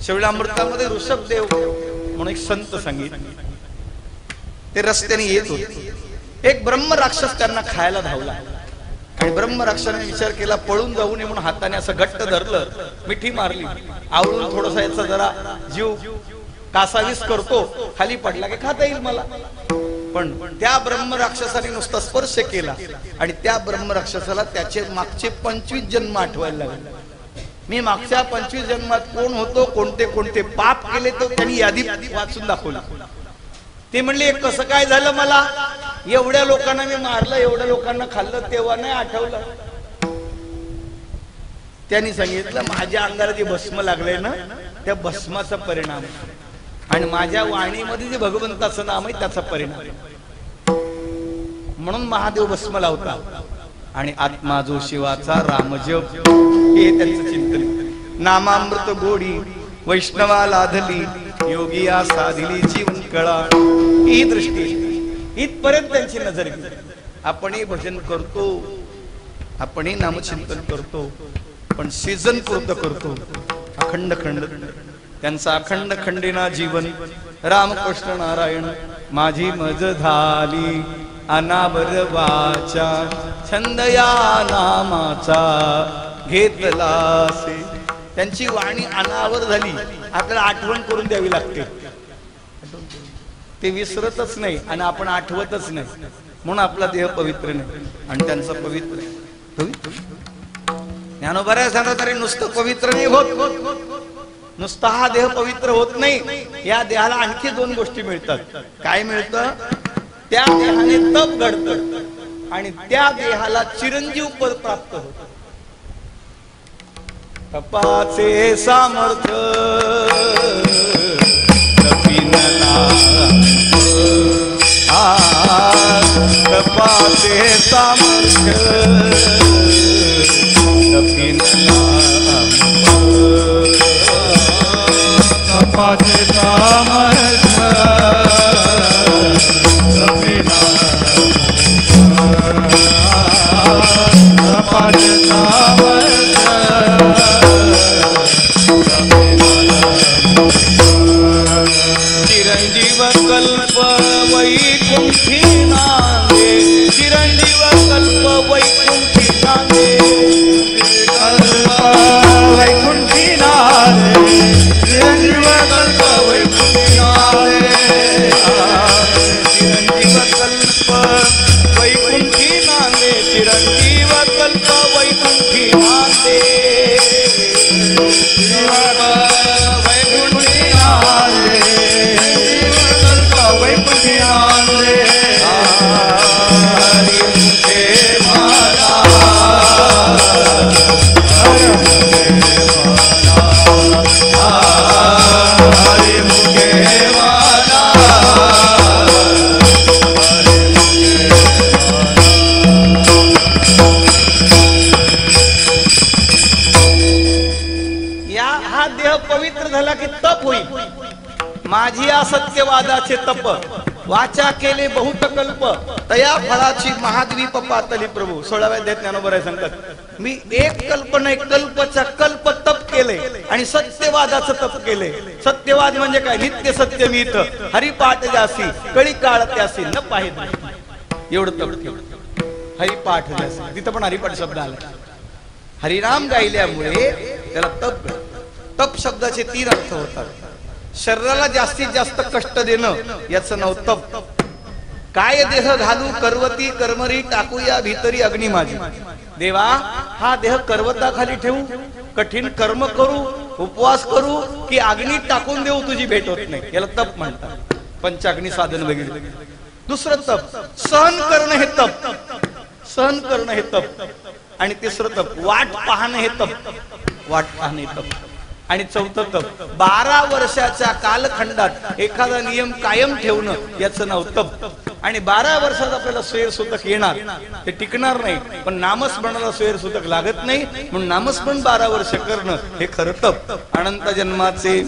शैलामृतामध्ये ऋषभदेव म्हणून एक संत सांगितले. ते रस्त्याने येत होते. एक ब्रह्म राक्षस त्यांना खायला धावला आणि ब्रह्म राक्षसाने विचार केला पळून जाऊ नये म्हणून हाताने असं घट्ट धरलं, मिठी मारली, आवळून थोडासा याचा जरा जीव कासावीस करतो, खाली पडला की खाता येईल मला. पण त्या ब्रह्म राक्षसाने नुसता स्पर्श केला आणि त्या ब्रह्म राक्षसाला त्याचे मागचे 25 जन्म आठवायला लागले. मी मागच्या 25 जन्मात कोण होतो, कोणते कोणते पाप केले, तो त्यांनी यादी वाचून दाखवली. ते म्हणले कसं काय झालं, मला एवढ्या लोकांना मी मारलं, एवढ्या लोकांना खाल्लं, तेव्हा नाही आठवलं. त्यांनी सांगितलं माझ्या अंगाला जे भस्म लागले ना, त्या भस्माचा परिणाम आणि माझ्या वाणीमध्ये जे भगवंताचं नाम आहे त्याचा परिणाम. म्हणून महादेव भस्म लावतात. आणि आत्मा जो शिवाचा रामजप हे त्यांचं चिंतन. नामामृत गोडी वैष्णवा लाधली योगिया साधिली जीवन कळा. ही दृष्टी इथपर्यंत त्यांची नजर गेली. आपणही भजन करतो, आपणही नामचिंतन करतो, पण सीझन पुरतं करतो. अखंड खंड त्यांचा अखंड खंडेना जीवन. रामकृष्ण नारायण माझी मज झाली अनावर वाचा छंद या नामाचा घेतलासे. त्यांची वाणी अनावर झाली. आपल्याला आठवण करून द्यावी लागते. ते विसरतच नाही आणि आपण आठवतच नाही, म्हणून आपला देह पवित्र नाही आणि त्यांचा पवित्र. ज्ञानोबा सांगतात तरी नुसतं पवित्र नाही होत. नुसता हा देह पवित्र होत नाही. या देहाला आणखी दोन गोष्टी मिळतात. काय मिळतं? त्या देहाने तप घडतं आणि त्या देहाला चिरंजीव पद प्राप्त होत. तपाचे सामर्थ्य तपाचे सामर्थ्य तपाचे सामर्थ्य चिरंजीव कल्प वैकुंठी नांदे. चिरंजीव कल्प वैकुंठी नांदे. कल्प वैकुंठी नांदे. चिरंजीव कल्प वैकुंठी नांदे. चिरंजीव कल्प वैकुंठी नांदे. चिरंजीव कल्प वैकुंठी नांदे. पवित्र झाला की तप होईल. माझी असत्यवादाचे तप वाचा केले बहुत कल्प तया फळाची महाद्वीप पातली प्रभू. 16व्या अध्यायात ज्ञानोबा सांगतात, मी एक कल्प नाही कल्पचा कल्प तप केले आणि सत्यवादाचं तप केले. सत्यवाद म्हणजे काय? नित्य सत्य मीत हरिपाठ जासी कळी काळ त्यासी न पाहिजे. एवढं तप केलं. हरिपाठ जासी, तिथं पण हरिपाठ शब्द आला. हरिनाम गायल्यामुळे त्याला तप. तप शब्दाचे 3 अर्थ होतात. शरीराला जास्तीत जास्त कष्ट देणं याचं नाव तप. काय देह घालू करवती कर्मरी टाकूया भीतरी अग्नी माझी. देवा हा देह करवताखाली ठेवू, कठीण कर्म करू, उपवास करू की अग्नी टाकून देऊ, तुझी भेट होत नाही. याला तप म्हणतात. पंचाग्नी साधन वगैरे. दुसरं तप सहन करणं हे तप. सहन करणं हे तप. आणि तिसरं तप वाट पाहणं हे तप. वाट पाहणं हे तप. आणि चौथं तप 12 वर्षाच्या कालखंडात एखादा नियम कायम ठेवणं याचं नाव तप. आणि 12 वर्षात आपल्याला स्वैरसूतक येणार, ते टिकणार नाही. पण नामस्मरणाला स्वैरसूतक लागत नाही, म्हणून नामस्मरण 12 वर्ष करणं हे खरं तप. अनंत जन्माचे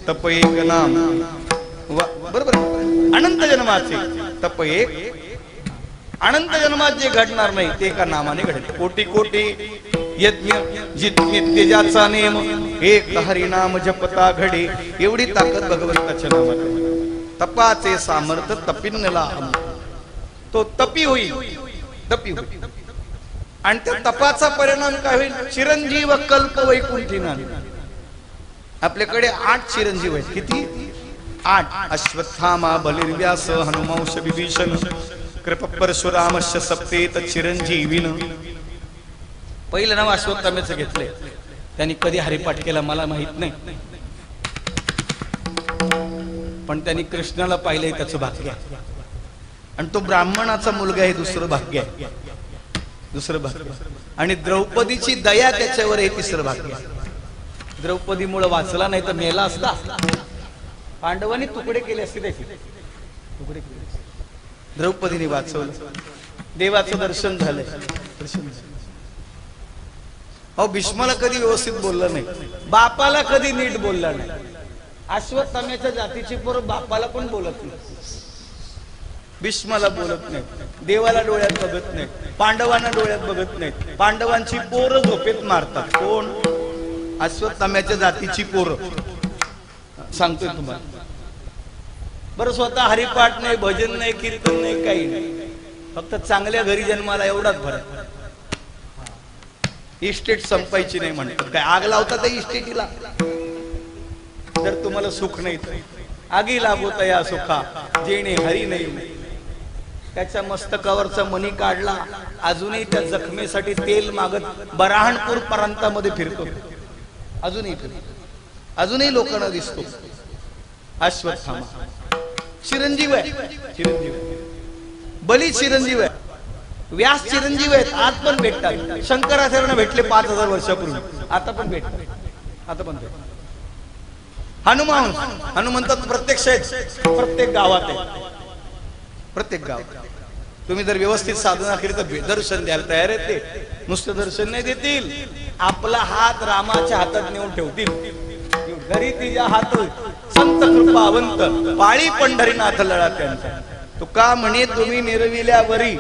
तप एक नाम. बरोबर. अनंत जन्माचे तप एक. अनंत जन्मात जे घडणार नाही ते एका नामाने घडते. कोटी कोटी यज्ञ जितके ज्याचा नेम एक हरिनाम जपता घडे. एवढी ताकद भगवंताच्या नामात. तपाचे सामर्थ्य तपिन्नला. तो तपी होईल. तपी होईल. आणि त्या तपाचा परिणाम काय होईल? चिरंजीव कल्प वैकुंठी नांदे. आपल्याकडे 8 चिरंजीव आहेत. किती? 8. अश्वत्थामा बलिर्व्यास हनुमांश विभीषण कृप परशुरामस्य सप्तेत चिरंजीवीन. पहिलं नाव अश्वत्थाम्याचं घेतलंय. त्यांनी कधी हरिपाठ केला मला माहित नाही, पण त्यांनी कृष्णाला पाहिलंय त्याचं भाग्य आहे. आणि तो ब्राह्मणाचा मुलगा आहे. दुसरं भाग्य आहे. दुसरं भाग्य. आणि द्रौपदीची दया त्याच्यावर आहे. तिसरं भाग्य. द्रौपदीमुळे वाचला नाही तर मेला असता. पांडवांनी तुकडे केले असते त्याचे. तुकडे केले. द्रौपदीने वाचवलं. देवाचं दर्शन झालंय. अहो भीष्माला कधी व्यवस्थित बोललं नाही, बापाला कधी नीट बोलला नाही. अश्वत्थाम्याच्या जातीची पोरं बापाला पण बोलत नाही, भीष्माला बोलत नाही, देवाला डोळ्यात बघत नाही, पांडवांना डोळ्यात बघत नाही. पांडवांची पोरं झोपेत मारतात. कोण? अश्वत्थाम्याच्या जातीची पोरं. सांगतोय तुम्हाला. बरं स्वतः हरिपाठ नाही, भजन नाही, कीर्तन नाही, काही नाही, फक्त चांगल्या घरी जन्माला एवढाच भर. इस्टेट संपायची नाही म्हणतात. काय आग लावतात इस्टेटीला? जर तुम्हाला सुख नाही आगी लागोत या सुखा जेणे हरी नाही. त्याच्या मस्तकावरचा मणी काढला, अजूनही त्या जखमेसाठी तेल मागत बराहणपूर प्रांतामध्ये फिरतो. अजूनही फिरतो, अजूनही लोकांना दिसतो. अश्वत्थामा चिरंजीव आहे, चिरंजीव. बली चिरंजीव आहे, व्यास चिरंजीव आहेत. आज पण भेटतात. शंकराचार्यांना भेटले 5000 वर्षापूर्वी, आता पण भेटतात, आता पण भेटतात. हनुमंतात प्रत्यक्ष आहेत, प्रत्येक गावात आहे, प्रत्येक गावात. तुम्ही जर व्यवस्थित साधना केली तर दर्शन द्यायला तयार आहेत ते. नुसतं दर्शन नाही देतील, आपला हात रामाच्या हातात नेऊन ठेवतील. घरी तिच्या हात संत कृपावंत पाळी पंढरीनाथ लळा त्यांचा. तुका म्हणे तुम्ही निरविल्यावरी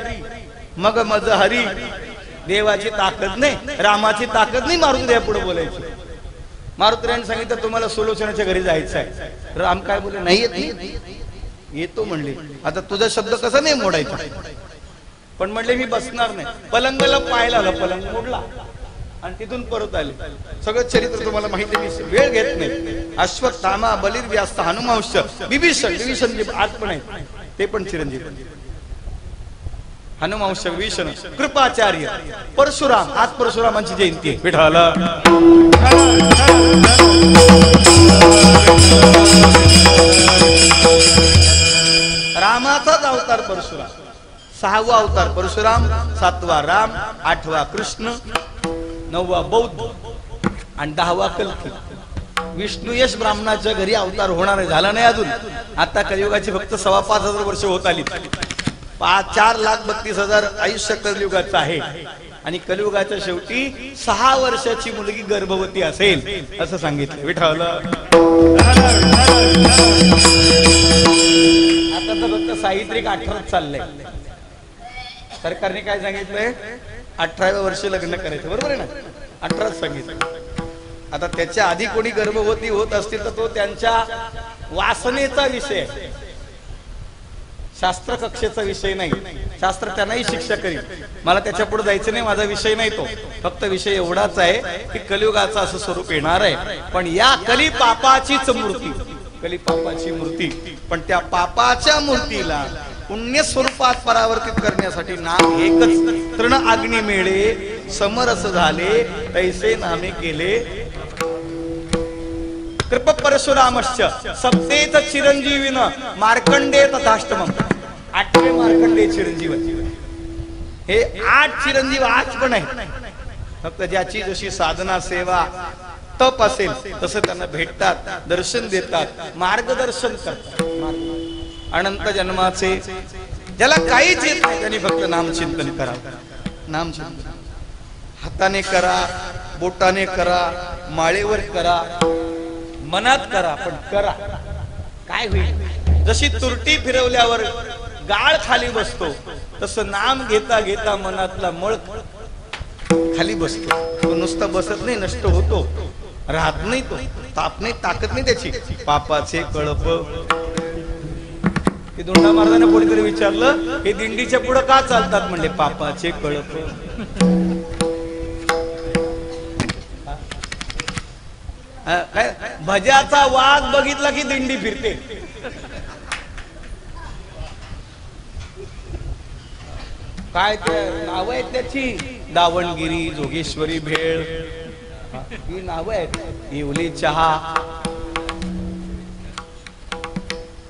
मग मज हरी. देवाची ताकद नाही, रामाची ताकद नाही मारुती पुढे बोलायची. मारुतीराणी सांगितलं तुम्हाला सुलोचनाच्या घरी जायचं आहे. राम काय बोले? नाही येत. येतो म्हणले. आता तुझा शब्द कसा नाही मोडायचा? पण म्हणले मी बसणार नाही. पलंगाला पाय लावला, पलंग मोडला आणि तिथून परत आले. सगळं चरित्र तुम्हाला माहिती आहे, वेळ घेत नाही. अश्वत्थामा, बलिर्व्यास, हनुमांश, विभीषण. विभीषण जे आज पण आहे ते पण चिरंजीव. हनुमांश, विभीषण, कृपाचार्य, परशुराम. आज परशुरामांची जयंती आहे. विठाला रामाचाच अवतार परशुराम. 6वा अवतार परशुराम, 7वा राम, 8वा कृष्ण, 9वा बौद्ध आणि 10वा कल्की. विष्णू यश ब्राह्मणाच्या घरी अवतार होणार आहे, झाला नाही अजून. आता कलियुगाची फक्त 5,500 वर्ष होत आली. 4,32,000 आयुष्य कलियुगाचं आहे. आणि कलियुगाच्या शेवटी 6 वर्षाची मुलगी गर्भवती असेल असं सांगितलं. विठाल आता तर फक्त साहित्रिक 18 चाललंय. सरकारने काय सांगितलंय? 18व्या वर्षी लग्न करायचं. बरोबर आहे ना? 18 सांगितलं. आता त्याच्या आधी कोणी गर्भवती होत असतील तर तो त्यांच्या वासनेचा विषय, शास्त्र कक्षेचा विषय नाही. शास्त्र त्यांनाही शिक्षा करील. मला त्याच्या पुढे जायचं नाही, माझा विषय नाही तो. फक्त विषय एवढाच आहे की कलियुगाचं असं स्वरूप येणार आहे. पण या कली पापाचीच मूर्ती, कली पापाची मूर्ती. पण त्या पापाच्या मूर्तीला पुण्य स्वरूपात परावर्तित करण्यासाठी नाम एकच. तृण अग्नी मेळे समरस झाले तैसे नामे केले. कृप परशुरामश्च सप्तेत चिरंजीविन मार्कंडे तथाष्टमम. 8वे मार्कंडे चिरंजीव. हे 8 चिरंजीव आज पण आहे. फक्त ज्याची जशी साधना, सेवा, तप असेल तसं त्यांना भेटतात, दर्शन देतात, मार्गदर्शन करतात. अनंत जन्माचे ज्याला काहीच येत नाही त्यांनी फक्त नामचिंतन करावं. नामचिंतन हाताने करा, बोटाने करा, माळेवर करा, मनात करा, पण करा. काय होईल? जशी तुरटी फिरवल्यावर गाळ खाली बसतो तसं नाम घेता घेता मनातला मळ खाली बसतो. तो नुसता बसत नाही, नष्ट होतो, राहत नाही. तो ताप नाही, ताकद नाही त्याची. पापाचे कळप. ते दोंडा महाराजांना कोणीतरी विचारलं, हे दिंडीच्या पुढे का चालतात? म्हणले पापाचे कळप. काय भज्याचा वाद बघितला की दिंडी फिरते. काय ते नाव आहेत त्याची? दावणगिरी, जोगेश्वरी भेळ, ही नाव आहेत. येवली चहा,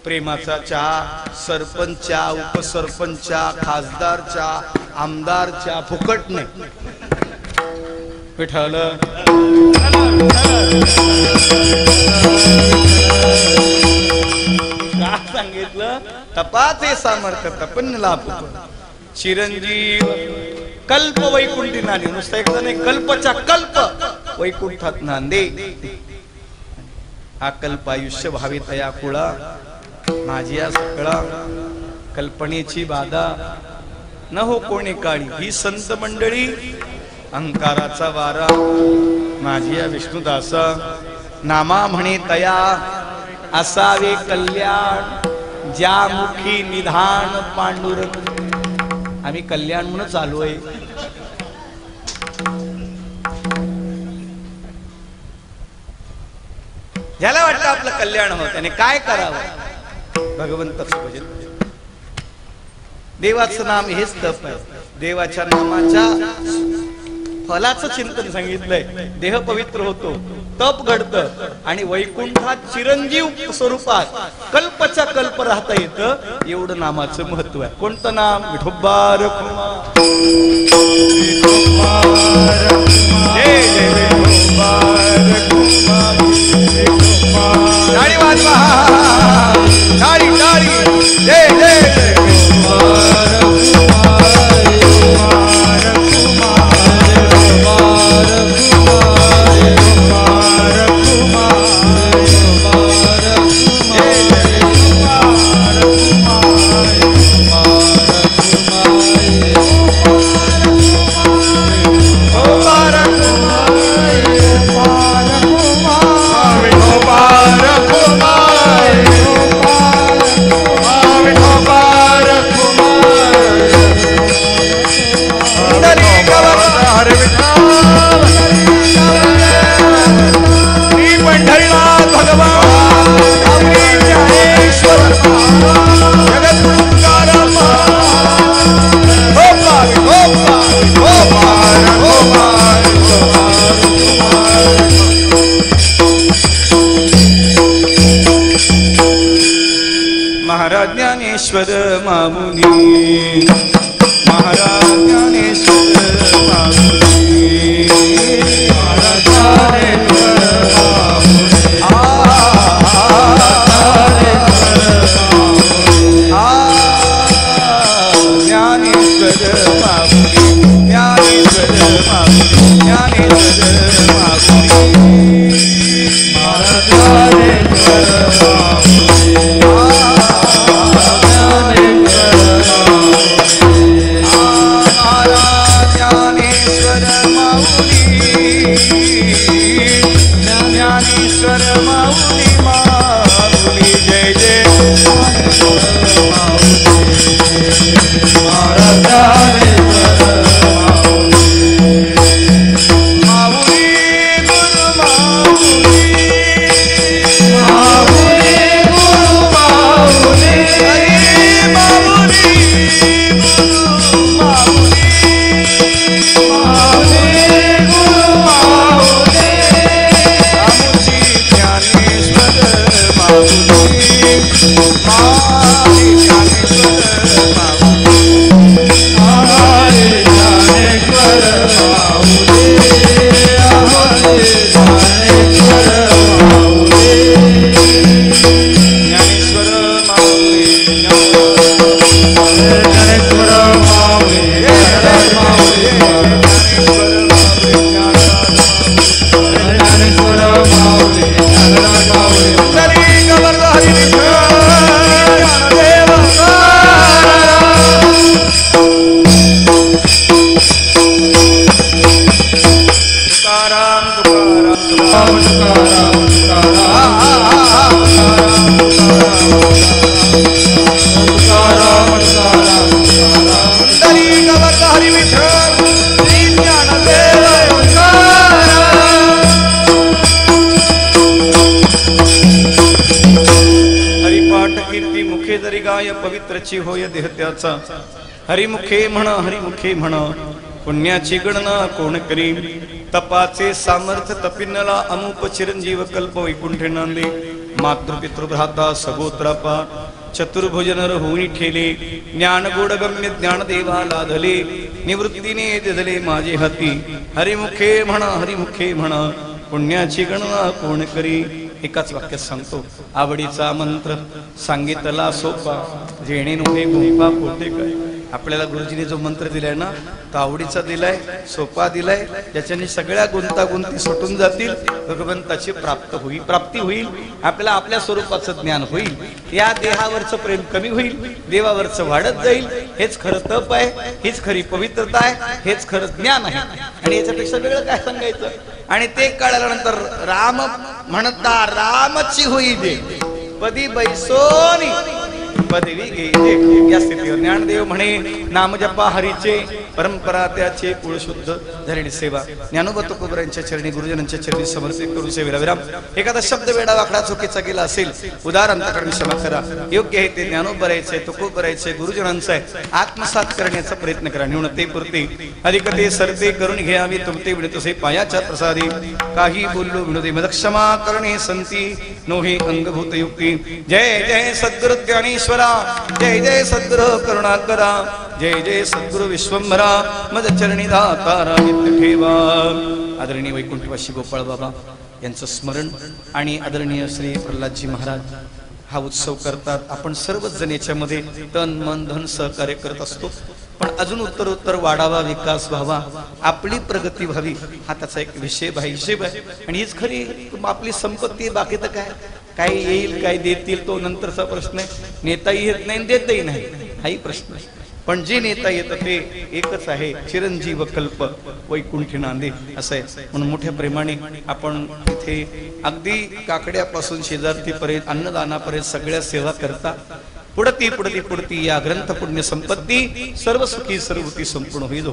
प्रेमाचा चहा, सरपंच चहा, उपसरपंच चहा, खासदार चहा, आमदार चहा, फुकट नाही. विठ्ठल का सांगितलं? तपाचे सामर्थ्य तपन लाभ. चिरंजीव कल्प वैकुंठी नांदे. नुसतं एकदा नाही, कल्पच्या कल्प वैकुंठात नांदे. हा कल्प आयुष्य भावी तया कुळा, माझी या सकळा कल्पनेची बाधा न हो कोणी काळी. ही संत मंडळी अहंकाराचा वारा, माझी या विष्णुदासा नामा म्हणे तया असावे कल्याण, ज्या मुखी निधान पांडुरंग. आम्ही कल्याण म्हणून चालू आहे. ज्याला वाटतं आपलं कल्याण होत त्याने काय करावं? भगवंताचं भजन. देवाचं नाम हेच तप आहे. देवाच्या नामाच्या फलाचं चिंतन सांगितलंय. देह पवित्र होतो, तप घडतं आणि वैकुंठात चिरंजीव स्वरूपात कल्पच्या कल्प राहता येतं. एवढं नामाचं महत्व आहे. कोणतं नाम? विठोबा रखुमा. जय जय विठोबा रखुमा. टाळी वाजवा, टाळी टाळी. जय जय जय विठोबा रखुमा. महाराज ज्ञानेश्वर मामुनी, महाराज ज्ञानेश्वर मामुनी, महाराज ज्ञानेश्वर मामुनी, ज्ञानेश्वर मामुनी, ज्ञानेश्वर मामुनी, महाराज पवित्रची होय देह त्याचा. हरिमुखे म्हण, हरिमुखे म्हण, पुण्याची गणना कोण करी. तपाचे सामर्थ्य तपिन्नला अमुप चिरंजीव कल्प वैकुंठे नांदे. मातृपितृ भ्राता सगोत्रापा चतुर्भुज नर होऊनी ठेले. ज्ञान गोड गम्य ज्ञान देवा लाधले. निवृत्तीने दिधले माझे हाती. हरिमुखे म्हण, हरिमुखे म्हण, पुण्याची गणना कोण करी. एकाच वाक्यात सांगतो. आवडीचा मंत्र सांगितला सोपा, जेणे नव्हे गुंफा पोटे काय. आपल्याला गुरुजीने जो मंत्र दिलाय ना तो आवडीचा दिलाय, सोपा दिलाय, ज्याच्याने सगळ्या गुंतागुंती सुटून जातील, भगवंताची प्राप्ती होईल, आपल्याला आपल्या स्वरूपाचं ज्ञान होईल, या देहावरचं प्रेम कमी होईल, देवावरचं वाढत जाईल. हेच खरं तप आहे, हीच खरी पवित्रता आहे, हेच खरं ज्ञान आहे. आणि याच्यापेक्षा वेगळं काय सांगायचं. आणि ते कळल्यानंतर राम म्हणता रामची होई दे पदी बैसोनी पदवी घेई. या स्थितीवर ज्ञानदेव म्हणे नाम जपा हरीचे परंपरा त्याचे कुळ शुद्ध धरणी सेवा. ज्ञानोबा तुकोबरांच्या चरणी गुरुजनांच्या चरणी समर्पित करून सेवेला विराम. एखादा शब्द वेडा वाकडा चुकीचा गेला असेल उदार अंतकरण क्षमा करा. योग्य आहे ते ज्ञानोबरायचे तुकोबरायचे गुरुजनांचं आहे आत्मसात करण्याचा प्रयत्न करा. न्यूनते पुरते अधिक ते सरते करून घ्यावी तुमते विणतसे पायाच्या प्रसादी. काही बोललो विनोदे मदक्षमा करणे संती नोहे अंगभूत युक्ती. जय जय सद्गुरु ज्ञानेश्वरा, जय जय सद्गुरु करुणाकरा, जय जय सद्गुरु विश्वंभरा, मद चरणी दातारा नित्य ठेवा. आदरणीय वैकुंठवासी गोपाळ बाबा यांचं स्मरण आणि आदरणीय श्री प्रल्हादजी महाराज हा उत्सव करतात. आपण सर्वच जण याच्यामध्ये तन मन धन सहकार्य करत असतो. पण अजून उत्तरोत्तर वाढावा, विकास व्हावा, आपली प्रगती व्हावी हा त्याचा एक हिशेब आहे. आणि हीच खरी आपली संपत्ती. बाकी तर काय येईल काय देतील तो नंतरचा प्रश्न आहे. नेताही येत नाही देतही नाही हाही प्रश्न आहे. पण जे नेता येतं ते एकच आहे, चिरंजीव कल्प वैकुंठी नांदे असं आहे. म्हणून मोठ्या प्रेमाने आपण इथे अगदी काकड्यापासून शेजारतीपर्यंत अन्नदानापर्यंत सगळ्या सेवा करता. पुढती या ग्रंथ पुण्य संपत्ती सर्व सुखी सर्वती संपूर्ण होईल.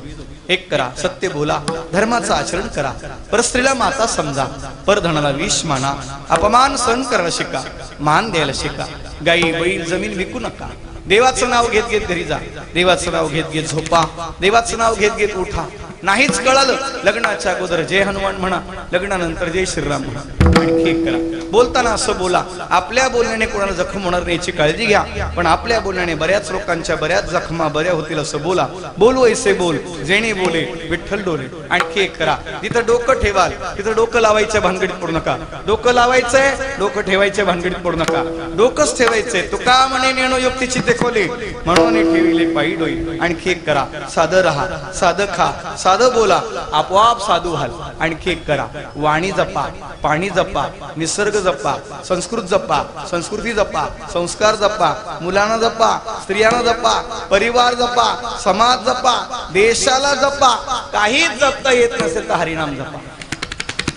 एक करा, सत्य बोला, धर्माचं आचरण करा, परस्त्रीला माता समजा, परधनाला विष माना, अपमान सहन करायला शिका, मान द्यायला शिका, गाई बैल जमीन विकू नका, देवाचं नाव घेत घेत घरी जा, देवाचं नाव घेत घेत झोपा, देवाचं नाव घेत घेत उठा. नाहीच कळालं लग्नाच्या अगोदर जय हनुमान म्हणा, लग्नानंतर जय श्रीराम म्हणा. आणि ठीक करा. बोलताना असं बोला, आपल्या बोलण्याने कोणाला जखम होणार नाही याची काळजी घ्या, पण आपल्या बोलण्याने बऱ्याच लोकांच्या बऱ्याच जखमा बऱ्या होतील असं बोला. बोलू ऐसे बोल जेणे बोले विठ्ठल डोले. आणखी एक करा, जिथं डोकं ठेवाल तिथं डोकं लावायच्या भानगडीत पडू नका. डोकं लावायचंय, डोकं ठेवायच्या भानगडीत पडू नका. डोकंच ठेवायचंय. तुका म्हणे नेणो युक्तीची ते खोले म्हणून ठेविले पायी डोई. आणखी एक करा, साधं राहा, साधं खा, साधं बोला, आपोआप साधू व्हाल. आणखी एक करा, वाणी जपा, पाणी जपा, निसर्ग जपा, संस्कृत जपा, संस्कृती जपा, संस्कार जपा, मुलांना जपा, स्त्रियांना जपा, परिवार जपा, समाज जपा, देशाला जपा. काहीच जपता येत नसेल तर हरिनाम जपा.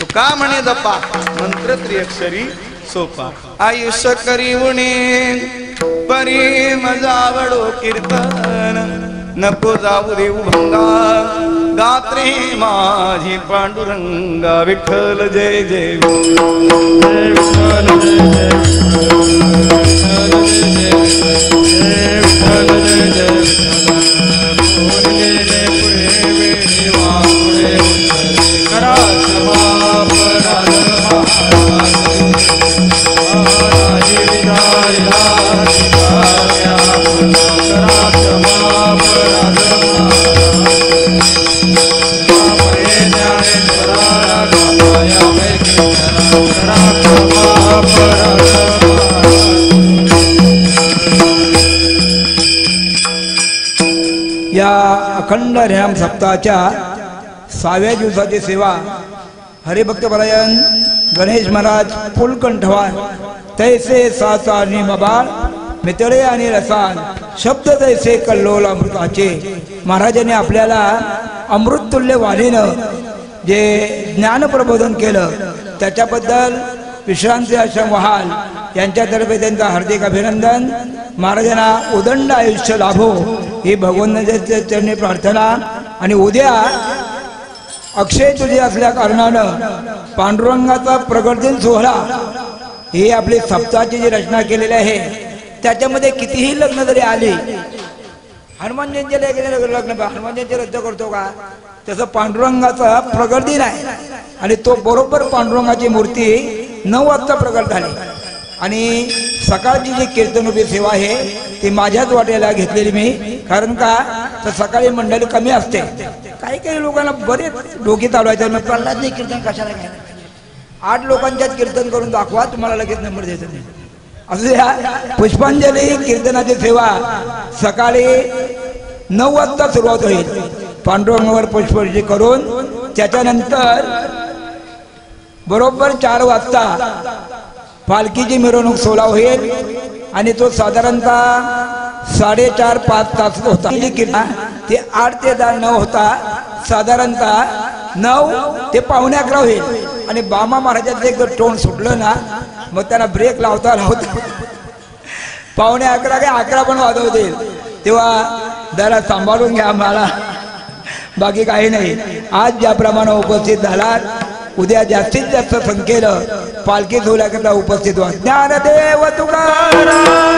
तू का म्हणे जपा मंत्र त्रिअक्षरी सोपा. आयुष्य करीवणे परी मजावडो कीर्तन नको जाऊ देऊ भंगा. गात्रे माझी पांडुरंगा विठ्ठल जय जय या अखंड हरिनाम सप्ताहाच्या 6व्या दिवसाची सेवा हरिभक्त परायण गणेश महाराज फुलकंठवार तैसे साचा आणि मबाळ मितळे आणि रसान शब्द तैसे कल्लोल अमृताचे. महाराजांनी आपल्याला अमृततुल्य वाणीनं जे ज्ञानप्रबोधन केलं त्याच्याबद्दल विश्रांती आश्रम वहाल यांच्यातर्फे त्यांचं हार्दिक अभिनंदन. महाराजांना उदंड आयुष्य लाभो ही भगवंताच्या चरणी प्रार्थना. आणि उद्या अक्षय तुझे असल्या कारणानं पांडुरंगाचा प्रगट दिन सोहळा ही आपली सप्ताहाची जी रचना केलेली आहे त्याच्यामध्ये कितीही लग्न जरी आली, हनुमान जयंतीला गेले लग्न हनुमान जयंती रद्द करतो का, तसं पांडुरंगाचा प्रगट दिन आहे. आणि तो बरोबर पांडुरंगाची मूर्ती 9 वाजता प्रगट झाली. आणि सकाळची जी कीर्तनोपी सेवा आहे ती माझ्याच वाट्याला घेतलेली मी. कारण का तर सकाळी मंडळी कमी असते. काही काही लोकांना बरेच डोकी चालवायचं, मग प्रल्हादजी कीर्तन कशाला घ्यायला, 8 लोकांच्याच कीर्तन करून दाखवा, तुम्हाला लगेच नंबर द्यायचा नाही. असं या पुष्पांजली कीर्तनाची सेवा सकाळी 9 वाजता सुरुवात होईल. पांडुरंगावर पुष्पवृष्टी करून त्याच्यानंतर बरोबर 4 वाजता पालखीची मिरवणूक सोहळा होईल आणि तो साधारणतः 4.5-5 तास होता. ते 8 ते 9 होता. साधारणतः 9 ते 9:45 होईल आणि बामा महाराजांचं एक टोन सुटलं ना मग त्यांना ब्रेक लावता 9:45 काय 11 पण वाजवतील. तेव्हा जरा सांभाळून घ्या मला, बाकी काही नाही. आज ज्याप्रमाणे उपस्थित झालात उद्या जास्तीत जास्त संख्येनं पालखी सोहळ्याकरता उपस्थित व्हा. ज्ञानदेव तुकाराम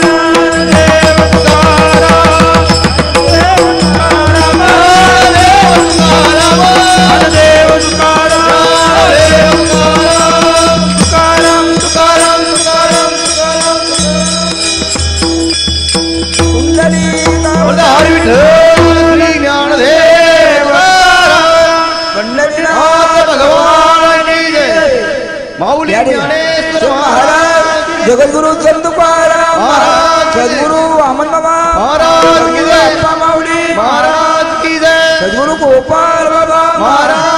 जगद्गुरु संत तुकाराम महाराज, सद्गुरु वामन बाबा महाराज, माऊली महाराज की जय, सद्गुरु गोपाल बाबा महाराज